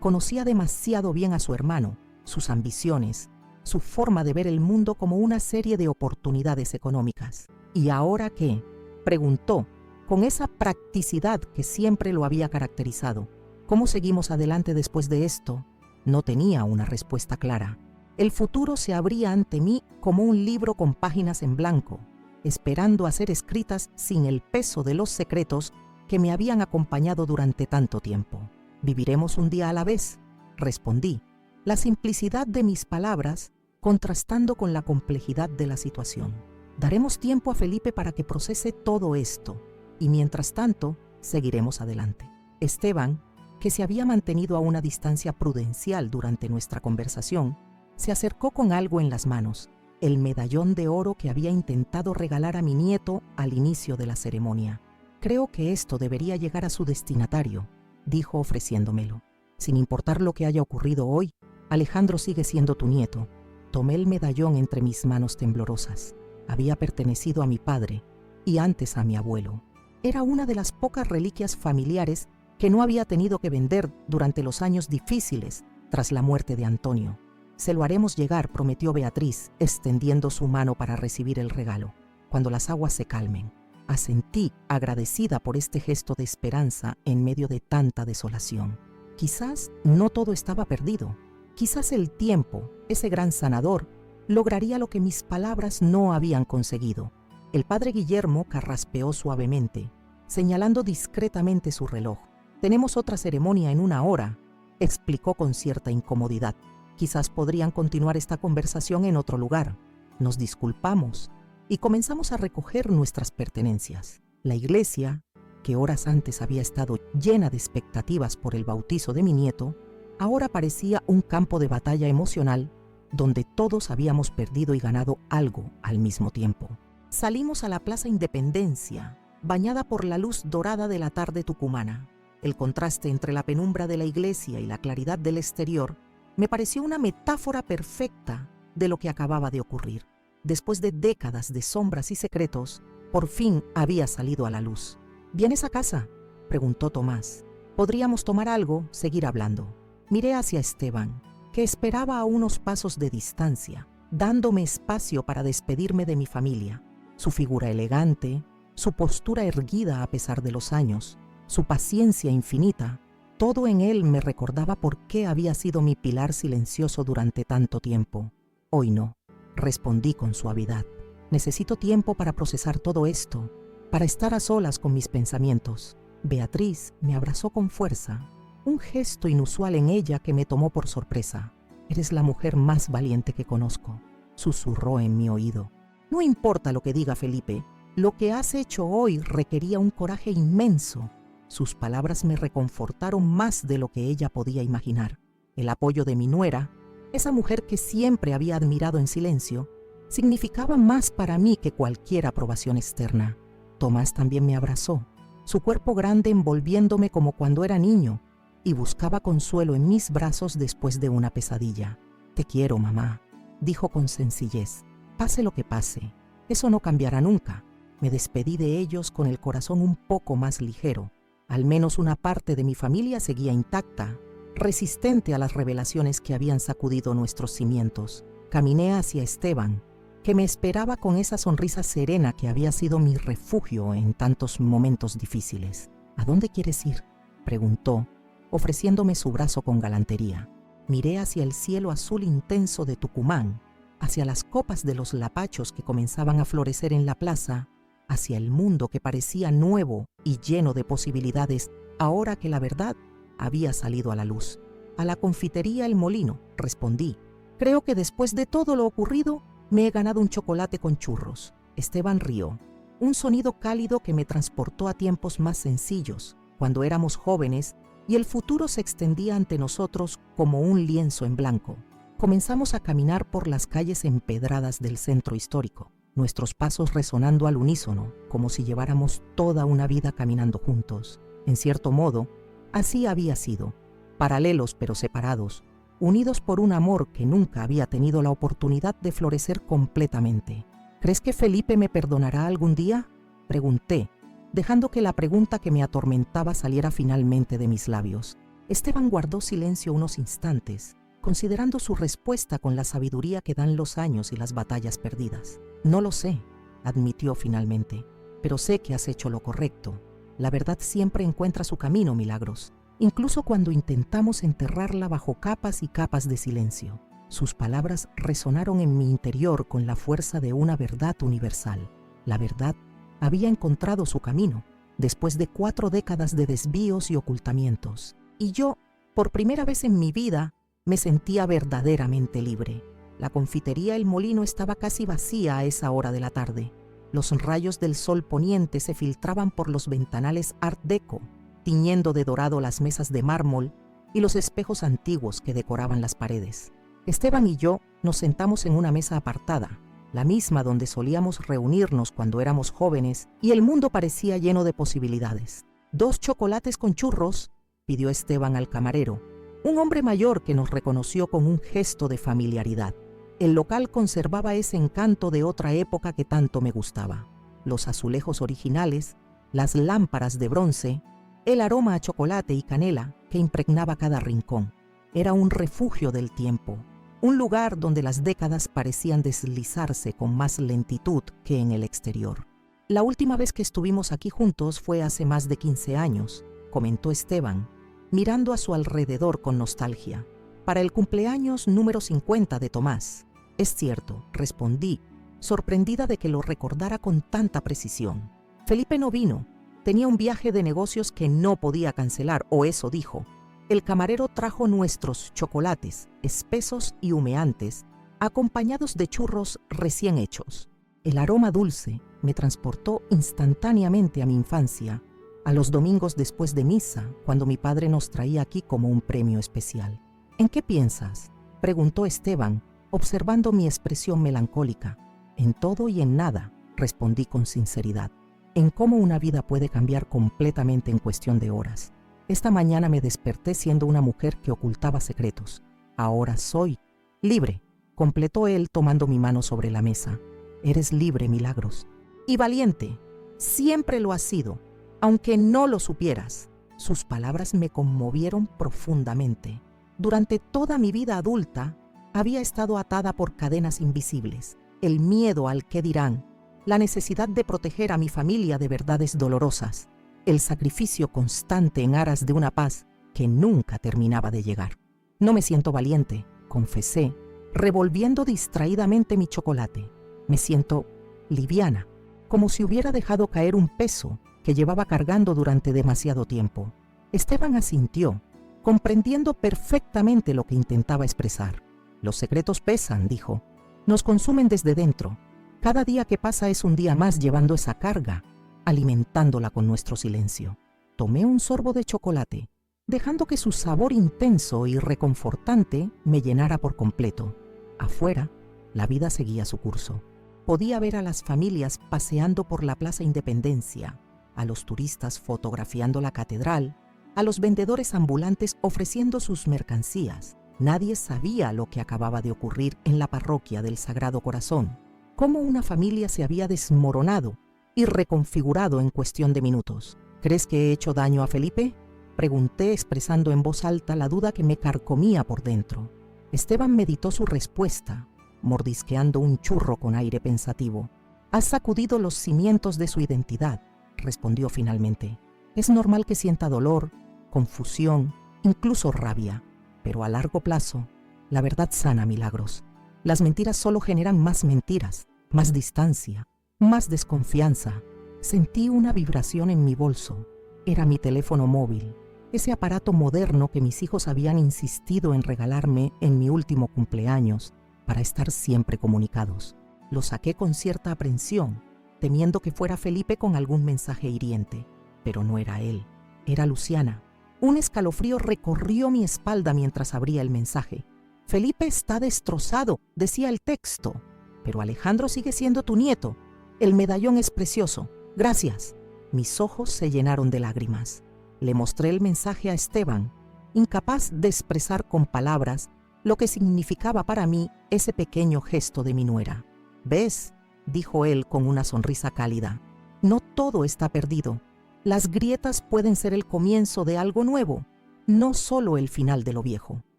Conocía demasiado bien a su hermano, sus ambiciones, su forma de ver el mundo como una serie de oportunidades económicas. ¿Y ahora qué?, preguntó, con esa practicidad que siempre lo había caracterizado. ¿Cómo seguimos adelante después de esto? No tenía una respuesta clara. El futuro se abría ante mí como un libro con páginas en blanco, esperando a ser escritas sin el peso de los secretos que me habían acompañado durante tanto tiempo. «Viviremos un día a la vez», respondí, la simplicidad de mis palabras contrastando con la complejidad de la situación. «Daremos tiempo a Felipe para que procese todo esto, y mientras tanto, seguiremos adelante». Esteban, que se había mantenido a una distancia prudencial durante nuestra conversación, se acercó con algo en las manos, el medallón de oro que había intentado regalar a mi nieto al inicio de la ceremonia. «Creo que esto debería llegar a su destinatario», dijo ofreciéndomelo. «Sin importar lo que haya ocurrido hoy, Alejandro sigue siendo tu nieto». Tomé el medallón entre mis manos temblorosas. Había pertenecido a mi padre y antes a mi abuelo. Era una de las pocas reliquias familiares que no había tenido que vender durante los años difíciles tras la muerte de Antonio. «Se lo haremos llegar», prometió Beatriz, extendiendo su mano para recibir el regalo, «cuando las aguas se calmen». Asentí, agradecida por este gesto de esperanza en medio de tanta desolación. Quizás no todo estaba perdido. Quizás el tiempo, ese gran sanador, lograría lo que mis palabras no habían conseguido. El padre Guillermo carraspeó suavemente, señalando discretamente su reloj. «Tenemos otra ceremonia en 1 hora», explicó con cierta incomodidad. «Quizás podrían continuar esta conversación en otro lugar». Nos disculpamos y comenzamos a recoger nuestras pertenencias. La iglesia, que horas antes había estado llena de expectativas por el bautizo de mi nieto, ahora parecía un campo de batalla emocional donde todos habíamos perdido y ganado algo al mismo tiempo. Salimos a la Plaza Independencia, bañada por la luz dorada de la tarde tucumana. El contraste entre la penumbra de la iglesia y la claridad del exterior me pareció una metáfora perfecta de lo que acababa de ocurrir. Después de décadas de sombras y secretos, por fin había salido a la luz. «¿Vienes a casa?», preguntó Tomás. «Podríamos tomar algo, seguir hablando». Miré hacia Esteban, que esperaba a unos pasos de distancia, dándome espacio para despedirme de mi familia. Su figura elegante, su postura erguida a pesar de los años, su paciencia infinita, todo en él me recordaba por qué había sido mi pilar silencioso durante tanto tiempo. «Hoy no», respondí con suavidad. «Necesito tiempo para procesar todo esto, para estar a solas con mis pensamientos». Beatriz me abrazó con fuerza, un gesto inusual en ella que me tomó por sorpresa. «Eres la mujer más valiente que conozco», susurró en mi oído. «No importa lo que diga Felipe, lo que has hecho hoy requería un coraje inmenso». Sus palabras me reconfortaron más de lo que ella podía imaginar. El apoyo de mi nuera, esa mujer que siempre había admirado en silencio, significaba más para mí que cualquier aprobación externa. Tomás también me abrazó, su cuerpo grande envolviéndome como cuando era niño, y buscaba consuelo en mis brazos después de una pesadilla. «Te quiero, mamá», dijo con sencillez. «Pase lo que pase, eso no cambiará nunca». Me despedí de ellos con el corazón un poco más ligero. Al menos una parte de mi familia seguía intacta, resistente a las revelaciones que habían sacudido nuestros cimientos. Caminé hacia Esteban, que me esperaba con esa sonrisa serena que había sido mi refugio en tantos momentos difíciles. «¿A dónde quieres ir?», preguntó, ofreciéndome su brazo con galantería. Miré hacia el cielo azul intenso de Tucumán, hacia las copas de los lapachos que comenzaban a florecer en la plaza, hacia el mundo que parecía nuevo y lleno de posibilidades ahora que la verdad había salido a la luz. «A la confitería El Molino», respondí. «Creo que después de todo lo ocurrido, me he ganado un chocolate con churros». Esteban rió, un sonido cálido que me transportó a tiempos más sencillos, cuando éramos jóvenes y el futuro se extendía ante nosotros como un lienzo en blanco. Comenzamos a caminar por las calles empedradas del centro histórico, nuestros pasos resonando al unísono, como si lleváramos toda una vida caminando juntos. En cierto modo, así había sido, paralelos pero separados, unidos por un amor que nunca había tenido la oportunidad de florecer completamente. «¿Crees que Felipe me perdonará algún día?», pregunté, dejando que la pregunta que me atormentaba saliera finalmente de mis labios. Esteban guardó silencio unos instantes, considerando su respuesta con la sabiduría que dan los años y las batallas perdidas. «No lo sé», admitió finalmente, «pero sé que has hecho lo correcto. La verdad siempre encuentra su camino, Milagros, incluso cuando intentamos enterrarla bajo capas y capas de silencio». Sus palabras resonaron en mi interior con la fuerza de una verdad universal. La verdad había encontrado su camino, después de 4 décadas de desvíos y ocultamientos. Y yo, por primera vez en mi vida, me sentía verdaderamente libre. La confitería El Molino estaba casi vacía a esa hora de la tarde. Los rayos del sol poniente se filtraban por los ventanales Art Deco, tiñendo de dorado las mesas de mármol y los espejos antiguos que decoraban las paredes. Esteban y yo nos sentamos en una mesa apartada, la misma donde solíamos reunirnos cuando éramos jóvenes y el mundo parecía lleno de posibilidades. «2 chocolates con churros», pidió Esteban al camarero, un hombre mayor que nos reconoció con un gesto de familiaridad. El local conservaba ese encanto de otra época que tanto me gustaba. Los azulejos originales, las lámparas de bronce, el aroma a chocolate y canela que impregnaba cada rincón. Era un refugio del tiempo, un lugar donde las décadas parecían deslizarse con más lentitud que en el exterior. «La última vez que estuvimos aquí juntos fue hace más de 15 años», comentó Esteban, mirando a su alrededor con nostalgia. «Para el cumpleaños número 50 de Tomás». «Es cierto», respondí, sorprendida de que lo recordara con tanta precisión. «Felipe no vino, tenía un viaje de negocios que no podía cancelar, o eso dijo. El camarero trajo nuestros chocolates, espesos y humeantes, acompañados de churros recién hechos. El aroma dulce me transportó instantáneamente a mi infancia, a los domingos después de misa, cuando mi padre nos traía aquí como un premio especial». «¿En qué piensas?», preguntó Esteban, observando mi expresión melancólica. «En todo y en nada», respondí con sinceridad. «En cómo una vida puede cambiar completamente en cuestión de horas. Esta mañana me desperté siendo una mujer que ocultaba secretos. Ahora soy libre», completó él tomando mi mano sobre la mesa. «Eres libre, Milagros. Y valiente. Siempre lo has sido, aunque no lo supieras». Sus palabras me conmovieron profundamente. Durante toda mi vida adulta, había estado atada por cadenas invisibles, el miedo al qué dirán, la necesidad de proteger a mi familia de verdades dolorosas, el sacrificio constante en aras de una paz que nunca terminaba de llegar. «No me siento valiente», confesé, revolviendo distraídamente mi chocolate. «Me siento liviana, como si hubiera dejado caer un peso que llevaba cargando durante demasiado tiempo. Esteban asintió, comprendiendo perfectamente lo que intentaba expresar. Los secretos pesan, dijo. Nos consumen desde dentro. Cada día que pasa es un día más llevando esa carga, alimentándola con nuestro silencio. Tomé un sorbo de chocolate, dejando que su sabor intenso y reconfortante me llenara por completo. Afuera, la vida seguía su curso. Podía ver a las familias paseando por la Plaza Independencia, a los turistas fotografiando la catedral, a los vendedores ambulantes ofreciendo sus mercancías. Nadie sabía lo que acababa de ocurrir en la parroquia del Sagrado Corazón, cómo una familia se había desmoronado y reconfigurado en cuestión de minutos. ¿Crees que he hecho daño a Felipe?, pregunté expresando en voz alta la duda que me carcomía por dentro. Esteban meditó su respuesta, mordisqueando un churro con aire pensativo. Has sacudido los cimientos de su identidad, respondió finalmente. Es normal que sienta dolor, confusión, incluso rabia, pero a largo plazo, la verdad sana milagros. Las mentiras solo generan más mentiras, más distancia, más desconfianza. Sentí una vibración en mi bolso. Era mi teléfono móvil, ese aparato moderno que mis hijos habían insistido en regalarme en mi último cumpleaños para estar siempre comunicados. Lo saqué con cierta aprensión, temiendo que fuera Felipe con algún mensaje hiriente. Pero no era él, era Luciana. Un escalofrío recorrió mi espalda mientras abría el mensaje. Felipe está destrozado, decía el texto. Pero Alejandro sigue siendo tu nieto. El medallón es precioso. Gracias. Mis ojos se llenaron de lágrimas. Le mostré el mensaje a Esteban, incapaz de expresar con palabras lo que significaba para mí ese pequeño gesto de mi nuera. ¿Ves?, dijo él con una sonrisa cálida. No todo está perdido. Las grietas pueden ser el comienzo de algo nuevo, no solo el final de lo viejo.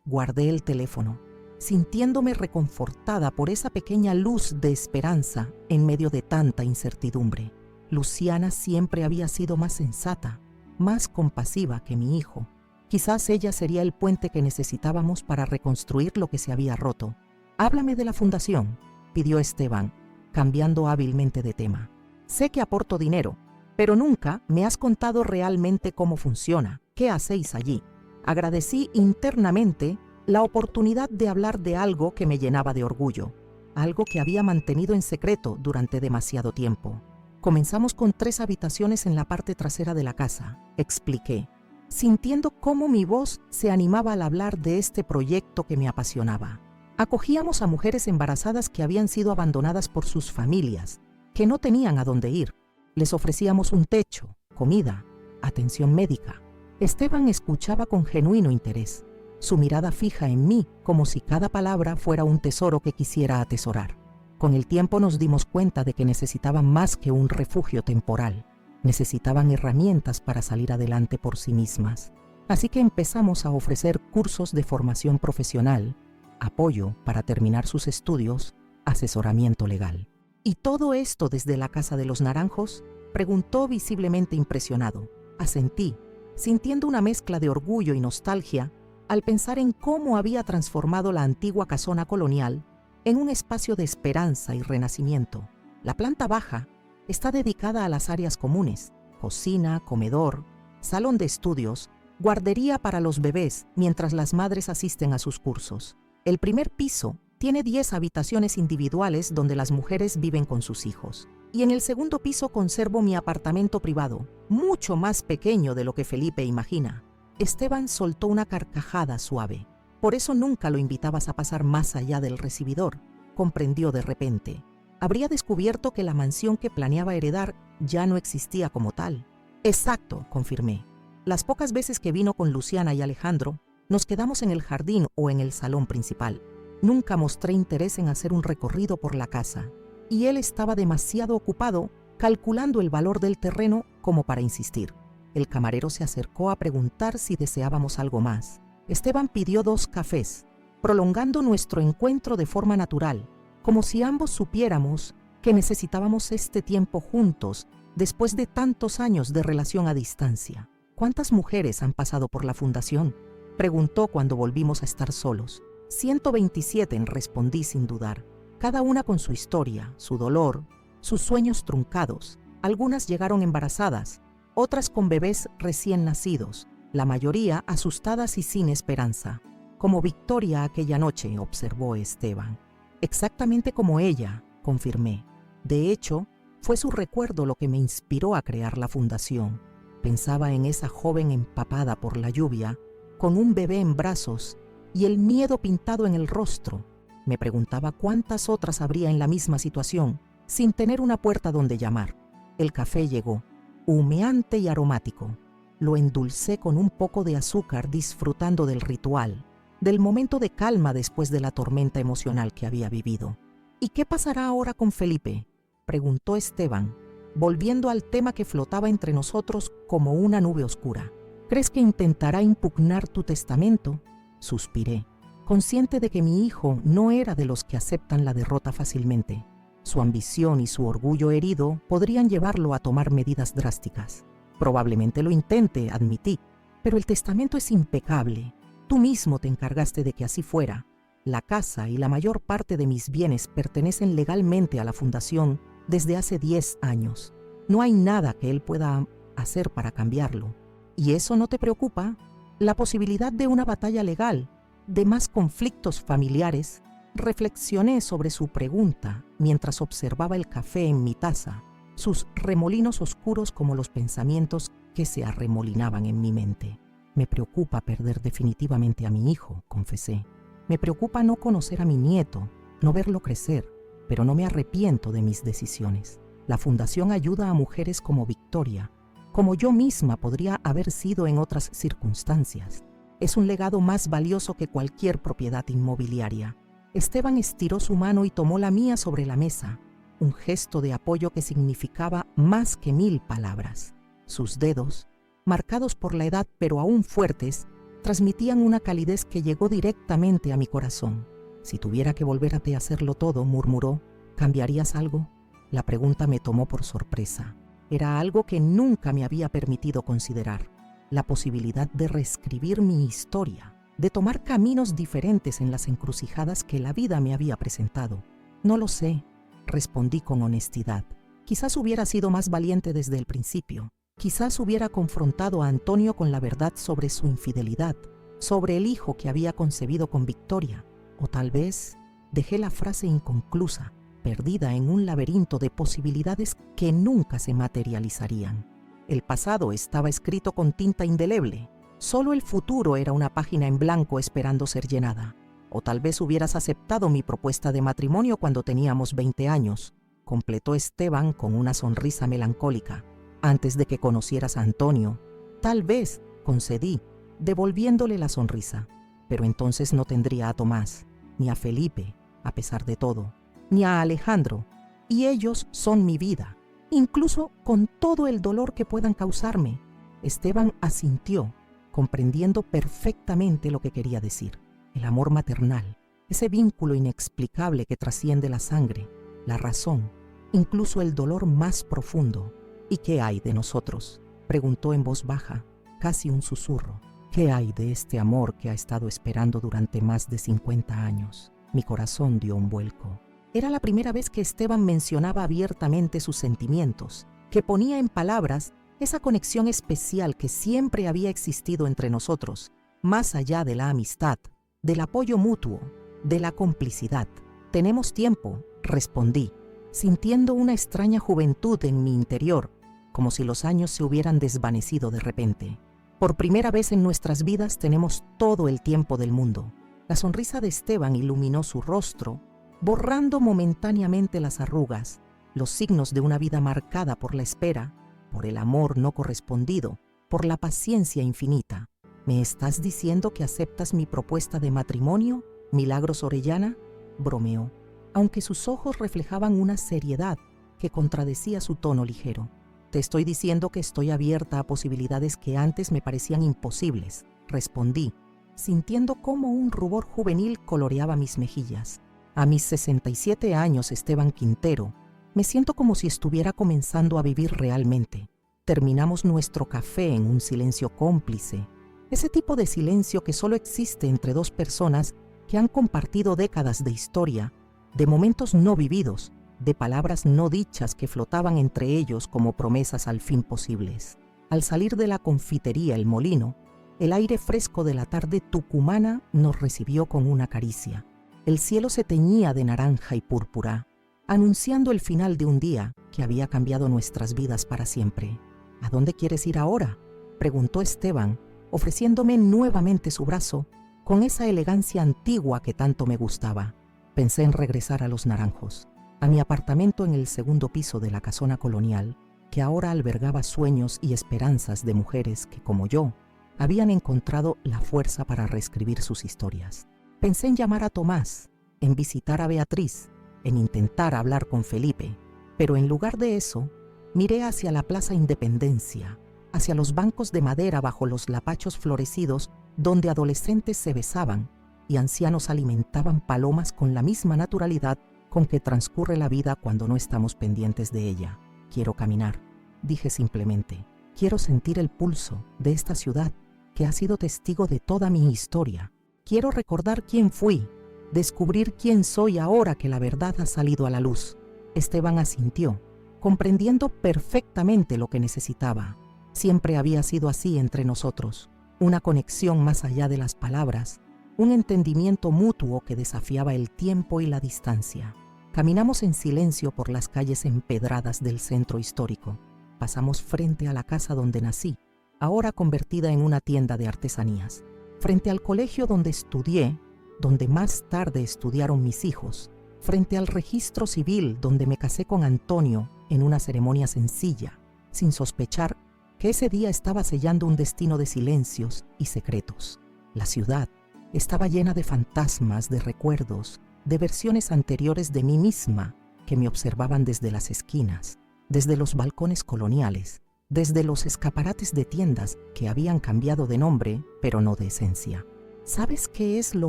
Guardé el teléfono, sintiéndome reconfortada por esa pequeña luz de esperanza en medio de tanta incertidumbre. Luciana siempre había sido más sensata, más compasiva que mi hijo. Quizás ella sería el puente que necesitábamos para reconstruir lo que se había roto. Háblame de la fundación, pidió Esteban, cambiando hábilmente de tema. Sé que aporto dinero, pero nunca me has contado realmente cómo funciona. ¿Qué hacéis allí? Agradecí internamente la oportunidad de hablar de algo que me llenaba de orgullo, algo que había mantenido en secreto durante demasiado tiempo. Comenzamos con 3 habitaciones en la parte trasera de la casa, expliqué, sintiendo cómo mi voz se animaba al hablar de este proyecto que me apasionaba. Acogíamos a mujeres embarazadas que habían sido abandonadas por sus familias, que no tenían a dónde ir. Les ofrecíamos un techo, comida, atención médica. Esteban escuchaba con genuino interés, su mirada fija en mí como si cada palabra fuera un tesoro que quisiera atesorar. Con el tiempo nos dimos cuenta de que necesitaban más que un refugio temporal. Necesitaban herramientas para salir adelante por sí mismas. Así que empezamos a ofrecer cursos de formación profesional, apoyo para terminar sus estudios, asesoramiento legal. ¿Y todo esto desde la Casa de los Naranjos?, preguntó visiblemente impresionado. Asentí, sintiendo una mezcla de orgullo y nostalgia al pensar en cómo había transformado la antigua casona colonial en un espacio de esperanza y renacimiento. La planta baja está dedicada a las áreas comunes: cocina, comedor, salón de estudios, guardería para los bebés mientras las madres asisten a sus cursos. El primer piso tiene 10 habitaciones individuales donde las mujeres viven con sus hijos. Y en el segundo piso conservo mi apartamento privado, mucho más pequeño de lo que Felipe imagina. Esteban soltó una carcajada suave. Por eso nunca lo invitabas a pasar más allá del recibidor, comprendió de repente. Habría descubierto que la mansión que planeaba heredar ya no existía como tal. Exacto, confirmé. Las pocas veces que vino con Luciana y Alejandro, nos quedamos en el jardín o en el salón principal. Nunca mostré interés en hacer un recorrido por la casa, y él estaba demasiado ocupado calculando el valor del terreno como para insistir. El camarero se acercó a preguntar si deseábamos algo más. Esteban pidió 2 cafés, prolongando nuestro encuentro de forma natural, como si ambos supiéramos que necesitábamos este tiempo juntos después de tantos años de relación a distancia. ¿Cuántas mujeres han pasado por la fundación?, preguntó cuando volvimos a estar solos. 127, respondí sin dudar, cada una con su historia, su dolor, sus sueños truncados. Algunas llegaron embarazadas, otras con bebés recién nacidos, la mayoría asustadas y sin esperanza. Como Victoria aquella noche, observó Esteban. Exactamente como ella, confirmé. De hecho, fue su recuerdo lo que me inspiró a crear la fundación. Pensaba en esa joven empapada por la lluvia, con un bebé en brazos y el miedo pintado en el rostro. Me preguntaba cuántas otras habría en la misma situación, sin tener una puerta donde llamar. El café llegó, humeante y aromático. Lo endulcé con un poco de azúcar, disfrutando del ritual, del momento de calma después de la tormenta emocional que había vivido. ¿Y qué pasará ahora con Felipe?, preguntó Esteban, volviendo al tema que flotaba entre nosotros como una nube oscura. ¿Crees que intentará impugnar tu testamento? Suspiré, consciente de que mi hijo no era de los que aceptan la derrota fácilmente. Su ambición y su orgullo herido podrían llevarlo a tomar medidas drásticas. Probablemente lo intente, admití, pero el testamento es impecable. Tú mismo te encargaste de que así fuera. La casa y la mayor parte de mis bienes pertenecen legalmente a la fundación desde hace 10 años. No hay nada que él pueda hacer para cambiarlo. ¿Y eso no te preocupa? La posibilidad de una batalla legal, de más conflictos familiares. Reflexioné sobre su pregunta mientras observaba el café en mi taza, sus remolinos oscuros como los pensamientos que se arremolinaban en mi mente. Me preocupa perder definitivamente a mi hijo, confesé. Me preocupa no conocer a mi nieto, no verlo crecer, pero no me arrepiento de mis decisiones. La fundación ayuda a mujeres como Victoria, como yo misma podría haber sido en otras circunstancias. Es un legado más valioso que cualquier propiedad inmobiliaria. Esteban estiró su mano y tomó la mía sobre la mesa, un gesto de apoyo que significaba más que 1000 palabras. Sus dedos, marcados por la edad pero aún fuertes, transmitían una calidez que llegó directamente a mi corazón. Si tuviera que volver a hacerlo todo, murmuró, ¿cambiarías algo? La pregunta me tomó por sorpresa. Era algo que nunca me había permitido considerar, la posibilidad de reescribir mi historia, de tomar caminos diferentes en las encrucijadas que la vida me había presentado. No lo sé, respondí con honestidad. Quizás hubiera sido más valiente desde el principio. Quizás hubiera confrontado a Antonio con la verdad sobre su infidelidad, sobre el hijo que había concebido con Victoria. O tal vez dejé la frase inconclusa, perdida en un laberinto de posibilidades que nunca se materializarían. El pasado estaba escrito con tinta indeleble. Solo el futuro era una página en blanco esperando ser llenada. O tal vez hubieras aceptado mi propuesta de matrimonio cuando teníamos 20 años, completó Esteban con una sonrisa melancólica. Antes de que conocieras a Antonio, tal vez, concedí, devolviéndole la sonrisa. Pero entonces no tendría a Tomás, ni a Felipe, a pesar de todo, ni a Alejandro, y ellos son mi vida, incluso con todo el dolor que puedan causarme. Esteban asintió, comprendiendo perfectamente lo que quería decir. El amor maternal, ese vínculo inexplicable que trasciende la sangre, la razón, incluso el dolor más profundo. ¿Y qué hay de nosotros?, preguntó en voz baja, casi un susurro. ¿Qué hay de este amor que ha estado esperando durante más de 50 años? Mi corazón dio un vuelco. Era la primera vez que Esteban mencionaba abiertamente sus sentimientos, que ponía en palabras esa conexión especial que siempre había existido entre nosotros, más allá de la amistad, del apoyo mutuo, de la complicidad. Tenemos tiempo, respondí, sintiendo una extraña juventud en mi interior, como si los años se hubieran desvanecido de repente. Por primera vez en nuestras vidas tenemos todo el tiempo del mundo. La sonrisa de Esteban iluminó su rostro, borrando momentáneamente las arrugas, los signos de una vida marcada por la espera, por el amor no correspondido, por la paciencia infinita. ¿Me estás diciendo que aceptas mi propuesta de matrimonio, Milagros Orellana?, bromeó, aunque sus ojos reflejaban una seriedad que contradecía su tono ligero. Te estoy diciendo que estoy abierta a posibilidades que antes me parecían imposibles, respondí, sintiendo cómo un rubor juvenil coloreaba mis mejillas. A mis 67 años, Esteban Quintero, me siento como si estuviera comenzando a vivir realmente. Terminamos nuestro café en un silencio cómplice, ese tipo de silencio que solo existe entre dos personas que han compartido décadas de historia, de momentos no vividos, de palabras no dichas que flotaban entre ellos como promesas al fin posibles. Al salir de la confitería El Molino, el aire fresco de la tarde tucumana nos recibió con una caricia. El cielo se teñía de naranja y púrpura, anunciando el final de un día que había cambiado nuestras vidas para siempre. ¿A dónde quieres ir ahora?, preguntó Esteban, ofreciéndome nuevamente su brazo con esa elegancia antigua que tanto me gustaba. Pensé en regresar a Los Naranjos, a mi apartamento en el segundo piso de la casona colonial, que ahora albergaba sueños y esperanzas de mujeres que, como yo, habían encontrado la fuerza para reescribir sus historias. Pensé en llamar a Tomás, en visitar a Beatriz, en intentar hablar con Felipe, pero en lugar de eso, miré hacia la Plaza Independencia, hacia los bancos de madera bajo los lapachos florecidos donde adolescentes se besaban y ancianos alimentaban palomas con la misma naturalidad con que transcurre la vida cuando no estamos pendientes de ella. Quiero caminar, dije simplemente. Quiero sentir el pulso de esta ciudad que ha sido testigo de toda mi historia. Quiero recordar quién fui, descubrir quién soy ahora que la verdad ha salido a la luz. Esteban asintió, comprendiendo perfectamente lo que necesitaba. Siempre había sido así entre nosotros, una conexión más allá de las palabras, un entendimiento mutuo que desafiaba el tiempo y la distancia. Caminamos en silencio por las calles empedradas del centro histórico. Pasamos frente a la casa donde nací, ahora convertida en una tienda de artesanías, frente al colegio donde estudié, donde más tarde estudiaron mis hijos, frente al registro civil donde me casé con Antonio en una ceremonia sencilla, sin sospechar que ese día estaba sellando un destino de silencios y secretos. La ciudad estaba llena de fantasmas, de recuerdos, de versiones anteriores de mí misma que me observaban desde las esquinas, desde los balcones coloniales, desde los escaparates de tiendas que habían cambiado de nombre, pero no de esencia. ¿Sabes qué es lo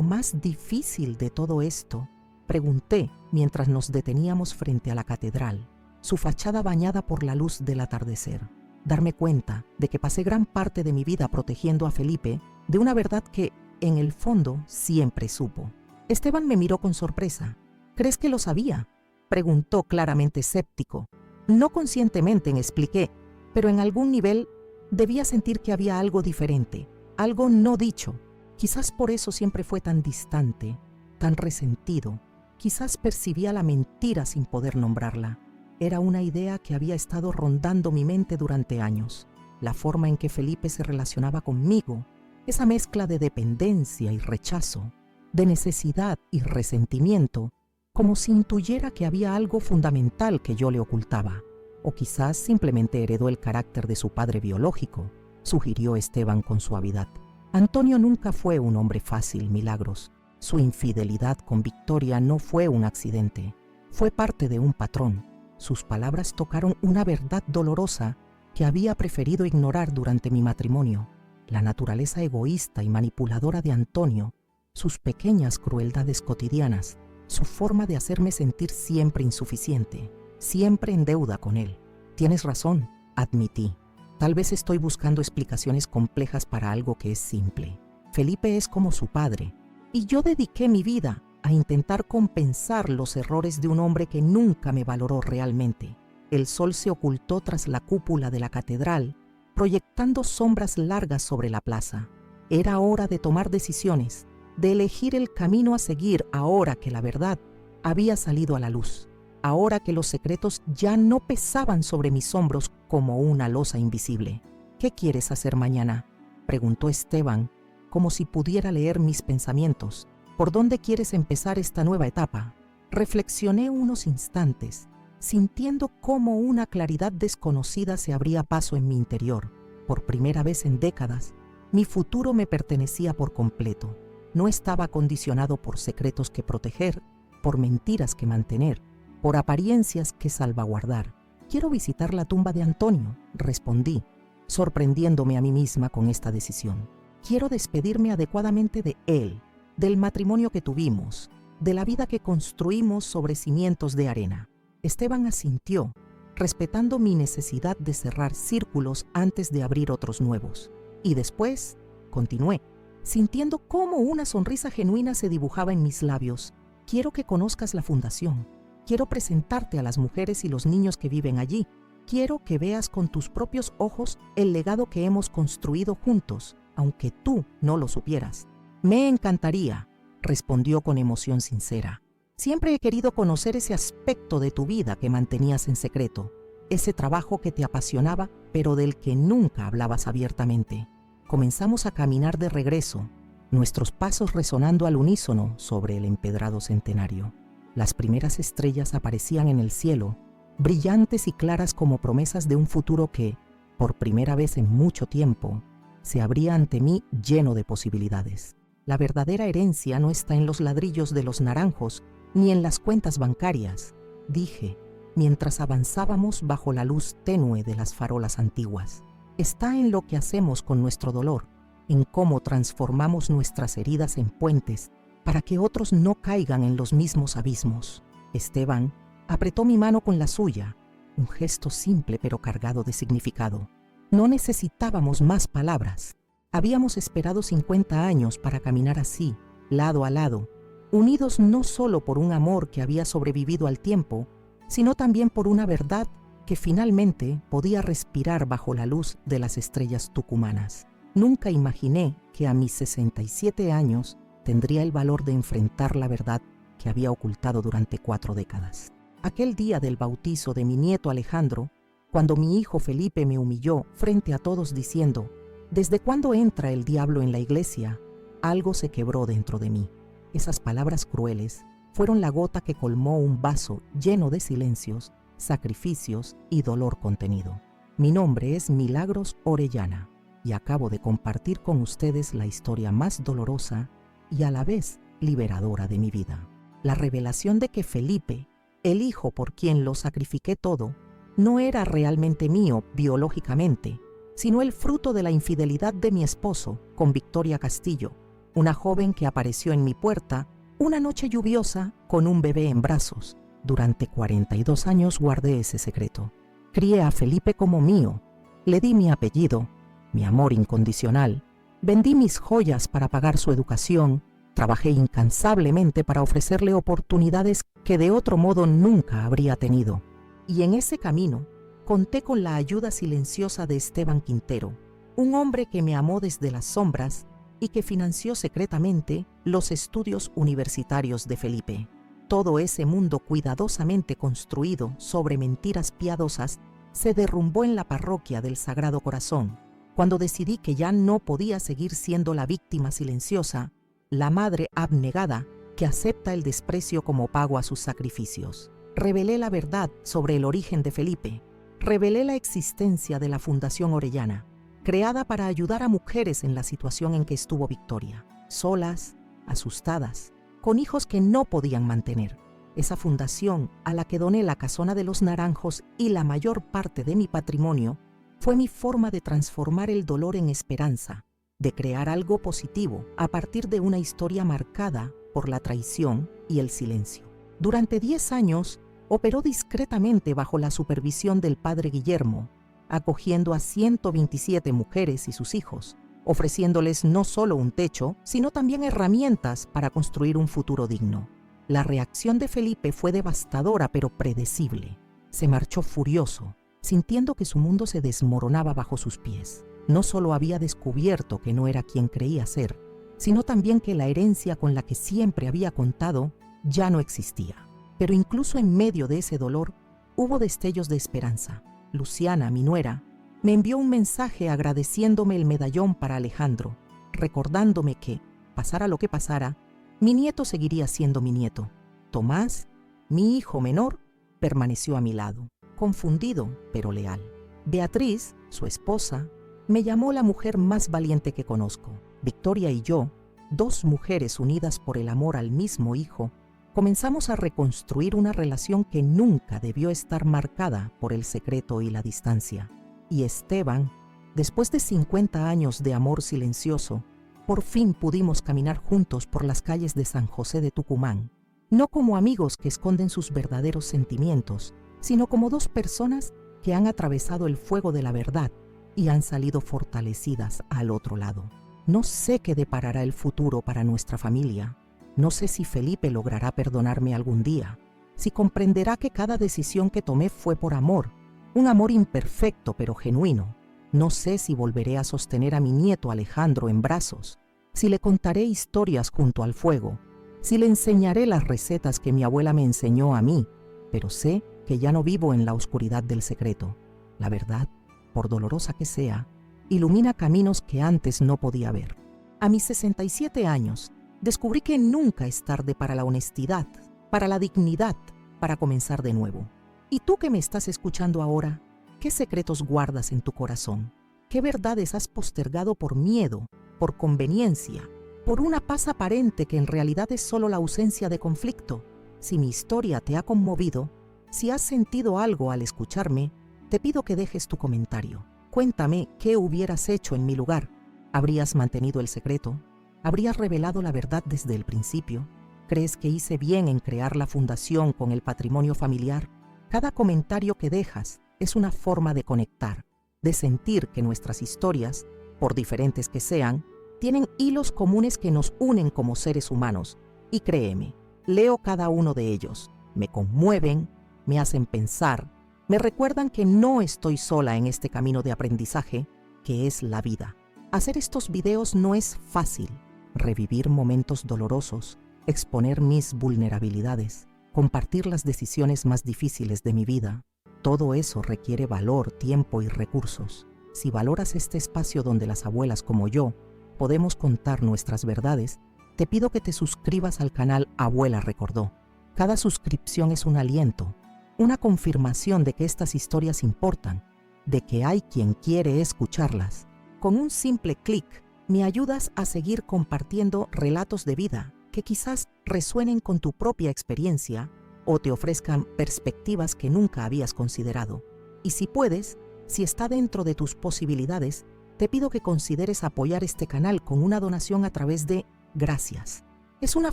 más difícil de todo esto?, pregunté mientras nos deteníamos frente a la catedral, su fachada bañada por la luz del atardecer. Darme cuenta de que pasé gran parte de mi vida protegiendo a Felipe de una verdad que, en el fondo, siempre supo. Esteban me miró con sorpresa. ¿Crees que lo sabía?, preguntó claramente escéptico. No conscientemente, expliqué, pero en algún nivel debía sentir que había algo diferente, algo no dicho. Quizás por eso siempre fue tan distante, tan resentido. Quizás percibía la mentira sin poder nombrarla. Era una idea que había estado rondando mi mente durante años. La forma en que Felipe se relacionaba conmigo, esa mezcla de dependencia y rechazo, de necesidad y resentimiento, como si intuyera que había algo fundamental que yo le ocultaba. O quizás simplemente heredó el carácter de su padre biológico, sugirió Esteban con suavidad. Antonio nunca fue un hombre fácil, Milagros. Su infidelidad con Victoria no fue un accidente, fue parte de un patrón. Sus palabras tocaron una verdad dolorosa que había preferido ignorar durante mi matrimonio. La naturaleza egoísta y manipuladora de Antonio, sus pequeñas crueldades cotidianas, su forma de hacerme sentir siempre insuficiente, siempre en deuda con él. Tienes razón, admití. Tal vez estoy buscando explicaciones complejas para algo que es simple. Felipe es como su padre, y yo dediqué mi vida a intentar compensar los errores de un hombre que nunca me valoró realmente. El sol se ocultó tras la cúpula de la catedral, proyectando sombras largas sobre la plaza. Era hora de tomar decisiones, de elegir el camino a seguir ahora que la verdad había salido a la luz, ahora que los secretos ya no pesaban sobre mis hombros como una losa invisible. ¿Qué quieres hacer mañana?, preguntó Esteban, como si pudiera leer mis pensamientos. ¿Por dónde quieres empezar esta nueva etapa? Reflexioné unos instantes, sintiendo cómo una claridad desconocida se abría paso en mi interior. Por primera vez en décadas, mi futuro me pertenecía por completo. No estaba condicionado por secretos que proteger, por mentiras que mantener, por apariencias que salvaguardar. Quiero visitar la tumba de Antonio, respondí, sorprendiéndome a mí misma con esta decisión. Quiero despedirme adecuadamente de él, del matrimonio que tuvimos, de la vida que construimos sobre cimientos de arena. Esteban asintió, respetando mi necesidad de cerrar círculos antes de abrir otros nuevos. Y después, continué, sintiendo cómo una sonrisa genuina se dibujaba en mis labios. Quiero que conozcas la fundación. Quiero presentarte a las mujeres y los niños que viven allí. Quiero que veas con tus propios ojos el legado que hemos construido juntos, aunque tú no lo supieras. Me encantaría, respondió con emoción sincera. Siempre he querido conocer ese aspecto de tu vida que mantenías en secreto, ese trabajo que te apasionaba, pero del que nunca hablabas abiertamente. Comenzamos a caminar de regreso, nuestros pasos resonando al unísono sobre el empedrado Centenario. Las primeras estrellas aparecían en el cielo, brillantes y claras como promesas de un futuro que, por primera vez en mucho tiempo, se abría ante mí lleno de posibilidades. La verdadera herencia no está en los ladrillos de los naranjos ni en las cuentas bancarias, dije, mientras avanzábamos bajo la luz tenue de las farolas antiguas. Está en lo que hacemos con nuestro dolor, en cómo transformamos nuestras heridas en puentes para que otros no caigan en los mismos abismos. Esteban apretó mi mano con la suya, un gesto simple pero cargado de significado. No necesitábamos más palabras. Habíamos esperado 50 años para caminar así, lado a lado, unidos no solo por un amor que había sobrevivido al tiempo, sino también por una verdad que finalmente podía respirar bajo la luz de las estrellas tucumanas. Nunca imaginé que a mis 67 años tendría el valor de enfrentar la verdad que había ocultado durante 4 décadas. Aquel día del bautizo de mi nieto Alejandro, cuando mi hijo Felipe me humilló frente a todos diciendo, «¿Desde cuándo entra el diablo en la iglesia?», algo se quebró dentro de mí. Esas palabras crueles fueron la gota que colmó un vaso lleno de silencios, sacrificios y dolor contenido. Mi nombre es Milagros Orellana y acabo de compartir con ustedes la historia más dolorosa y a la vez liberadora de mi vida. La revelación de que Felipe, el hijo por quien lo sacrifiqué todo, no era realmente mío biológicamente, sino el fruto de la infidelidad de mi esposo con Victoria Castillo, una joven que apareció en mi puerta una noche lluviosa con un bebé en brazos. Durante 42 años guardé ese secreto. Crié a Felipe como mío, le di mi apellido, mi amor incondicional, vendí mis joyas para pagar su educación, trabajé incansablemente para ofrecerle oportunidades que de otro modo nunca habría tenido. Y en ese camino conté con la ayuda silenciosa de Esteban Quintero, un hombre que me amó desde las sombras y que financió secretamente los estudios universitarios de Felipe. Todo ese mundo cuidadosamente construido sobre mentiras piadosas se derrumbó en la parroquia del Sagrado Corazón, cuando decidí que ya no podía seguir siendo la víctima silenciosa, la madre abnegada que acepta el desprecio como pago a sus sacrificios. Revelé la verdad sobre el origen de Felipe, revelé la existencia de la Fundación Orellana, creada para ayudar a mujeres en la situación en que estuvo Victoria, solas, asustadas, con hijos que no podían mantener. Esa fundación, a la que doné la casona de los naranjos y la mayor parte de mi patrimonio, fue mi forma de transformar el dolor en esperanza, de crear algo positivo a partir de una historia marcada por la traición y el silencio. Durante 10 años, operó discretamente bajo la supervisión del padre Guillermo, acogiendo a 127 mujeres y sus hijos, ofreciéndoles no solo un techo, sino también herramientas para construir un futuro digno. La reacción de Felipe fue devastadora pero predecible. Se marchó furioso, sintiendo que su mundo se desmoronaba bajo sus pies. No solo había descubierto que no era quien creía ser, sino también que la herencia con la que siempre había contado ya no existía. Pero incluso en medio de ese dolor, hubo destellos de esperanza. Luciana, mi nuera, me envió un mensaje agradeciéndome el medallón para Alejandro, recordándome que, pasara lo que pasara, mi nieto seguiría siendo mi nieto. Tomás, mi hijo menor, permaneció a mi lado, confundido pero leal. Beatriz, su esposa, me llamó la mujer más valiente que conozco. Victoria y yo, 2 mujeres unidas por el amor al mismo hijo, comenzamos a reconstruir una relación que nunca debió estar marcada por el secreto y la distancia. Y Esteban, después de 50 años de amor silencioso, por fin pudimos caminar juntos por las calles de San José de Tucumán, no como amigos que esconden sus verdaderos sentimientos, sino como 2 personas que han atravesado el fuego de la verdad y han salido fortalecidas al otro lado. No sé qué deparará el futuro para nuestra familia. No sé si Felipe logrará perdonarme algún día, si comprenderá que cada decisión que tomé fue por amor, un amor imperfecto pero genuino. No sé si volveré a sostener a mi nieto Alejandro en brazos, si le contaré historias junto al fuego, si le enseñaré las recetas que mi abuela me enseñó a mí, pero sé que ya no vivo en la oscuridad del secreto. La verdad, por dolorosa que sea, ilumina caminos que antes no podía ver. A mis 67 años, descubrí que nunca es tarde para la honestidad, para la dignidad, para comenzar de nuevo. ¿Y tú que me estás escuchando ahora? ¿Qué secretos guardas en tu corazón? ¿Qué verdades has postergado por miedo, por conveniencia, por una paz aparente que en realidad es solo la ausencia de conflicto? Si mi historia te ha conmovido, si has sentido algo al escucharme, te pido que dejes tu comentario. Cuéntame qué hubieras hecho en mi lugar. ¿Habrías mantenido el secreto? ¿Habrías revelado la verdad desde el principio? ¿Crees que hice bien en crear la fundación con el patrimonio familiar? Cada comentario que dejas es una forma de conectar, de sentir que nuestras historias, por diferentes que sean, tienen hilos comunes que nos unen como seres humanos. Y créeme, leo cada uno de ellos. Me conmueven, me hacen pensar, me recuerdan que no estoy sola en este camino de aprendizaje, que es la vida. Hacer estos videos no es fácil. Revivir momentos dolorosos, exponer mis vulnerabilidades, compartir las decisiones más difíciles de mi vida, todo eso requiere valor, tiempo y recursos. Si valoras este espacio donde las abuelas como yo podemos contar nuestras verdades, te pido que te suscribas al canal Abuela Recordó. Cada suscripción es un aliento, una confirmación de que estas historias importan, de que hay quien quiere escucharlas. Con un simple clic, me ayudas a seguir compartiendo relatos de vida que quizás resuenen con tu propia experiencia o te ofrezcan perspectivas que nunca habías considerado. Y si puedes, si está dentro de tus posibilidades, te pido que consideres apoyar este canal con una donación a través de Gracias. Es una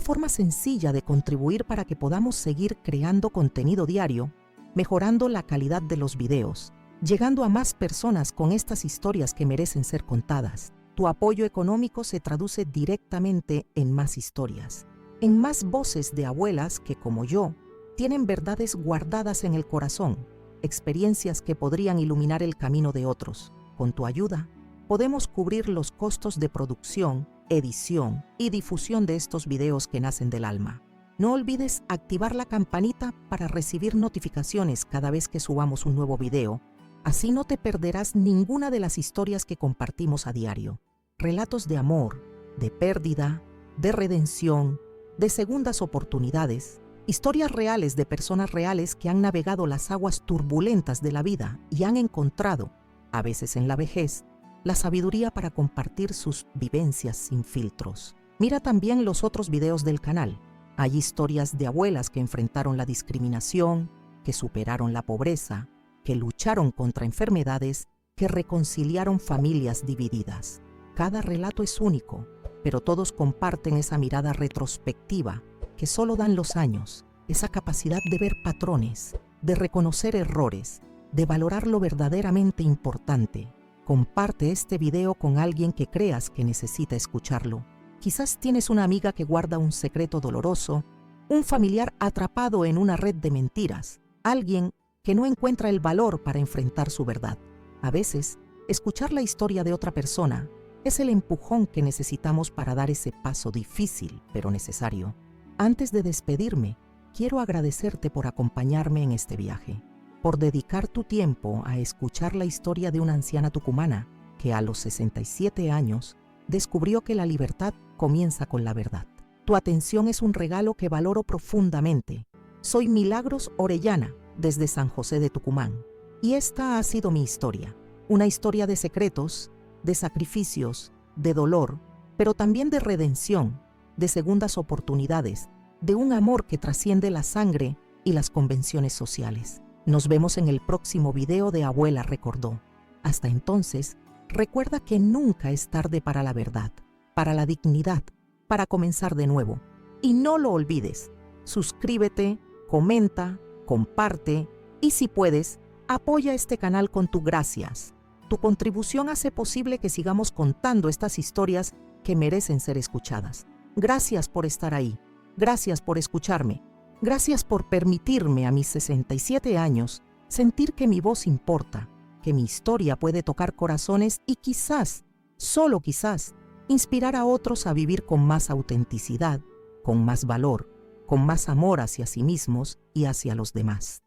forma sencilla de contribuir para que podamos seguir creando contenido diario, mejorando la calidad de los videos, llegando a más personas con estas historias que merecen ser contadas. Tu apoyo económico se traduce directamente en más historias, en más voces de abuelas que, como yo, tienen verdades guardadas en el corazón, experiencias que podrían iluminar el camino de otros. Con tu ayuda, podemos cubrir los costos de producción, edición y difusión de estos videos que nacen del alma. No olvides activar la campanita para recibir notificaciones cada vez que subamos un nuevo video. Así no te perderás ninguna de las historias que compartimos a diario. Relatos de amor, de pérdida, de redención, de segundas oportunidades, historias reales de personas reales que han navegado las aguas turbulentas de la vida y han encontrado, a veces en la vejez, la sabiduría para compartir sus vivencias sin filtros. Mira también los otros videos del canal. Hay historias de abuelas que enfrentaron la discriminación, que superaron la pobreza, que lucharon contra enfermedades, que reconciliaron familias divididas. Cada relato es único, pero todos comparten esa mirada retrospectiva que solo dan los años, esa capacidad de ver patrones, de reconocer errores, de valorar lo verdaderamente importante. Comparte este video con alguien que creas que necesita escucharlo. Quizás tienes una amiga que guarda un secreto doloroso, un familiar atrapado en una red de mentiras, alguien que no encuentra el valor para enfrentar su verdad. A veces, escuchar la historia de otra persona es el empujón que necesitamos para dar ese paso difícil, pero necesario. Antes de despedirme, quiero agradecerte por acompañarme en este viaje, por dedicar tu tiempo a escuchar la historia de una anciana tucumana que a los 67 años descubrió que la libertad comienza con la verdad. Tu atención es un regalo que valoro profundamente. Soy Milagros Orellana, desde San José de Tucumán, y esta ha sido mi historia, una historia de secretos, de sacrificios, de dolor, pero también de redención, de segundas oportunidades, de un amor que trasciende la sangre y las convenciones sociales. Nos vemos en el próximo video de Abuela Recordó. Hasta entonces, recuerda que nunca es tarde para la verdad, para la dignidad, para comenzar de nuevo. Y no lo olvides, suscríbete, comenta, comparte y si puedes, apoya este canal con tu gracias. Tu contribución hace posible que sigamos contando estas historias que merecen ser escuchadas. Gracias por estar ahí. Gracias por escucharme. Gracias por permitirme a mis 67 años sentir que mi voz importa, que mi historia puede tocar corazones y quizás, solo quizás, inspirar a otros a vivir con más autenticidad, con más valor, con más amor hacia sí mismos y hacia los demás.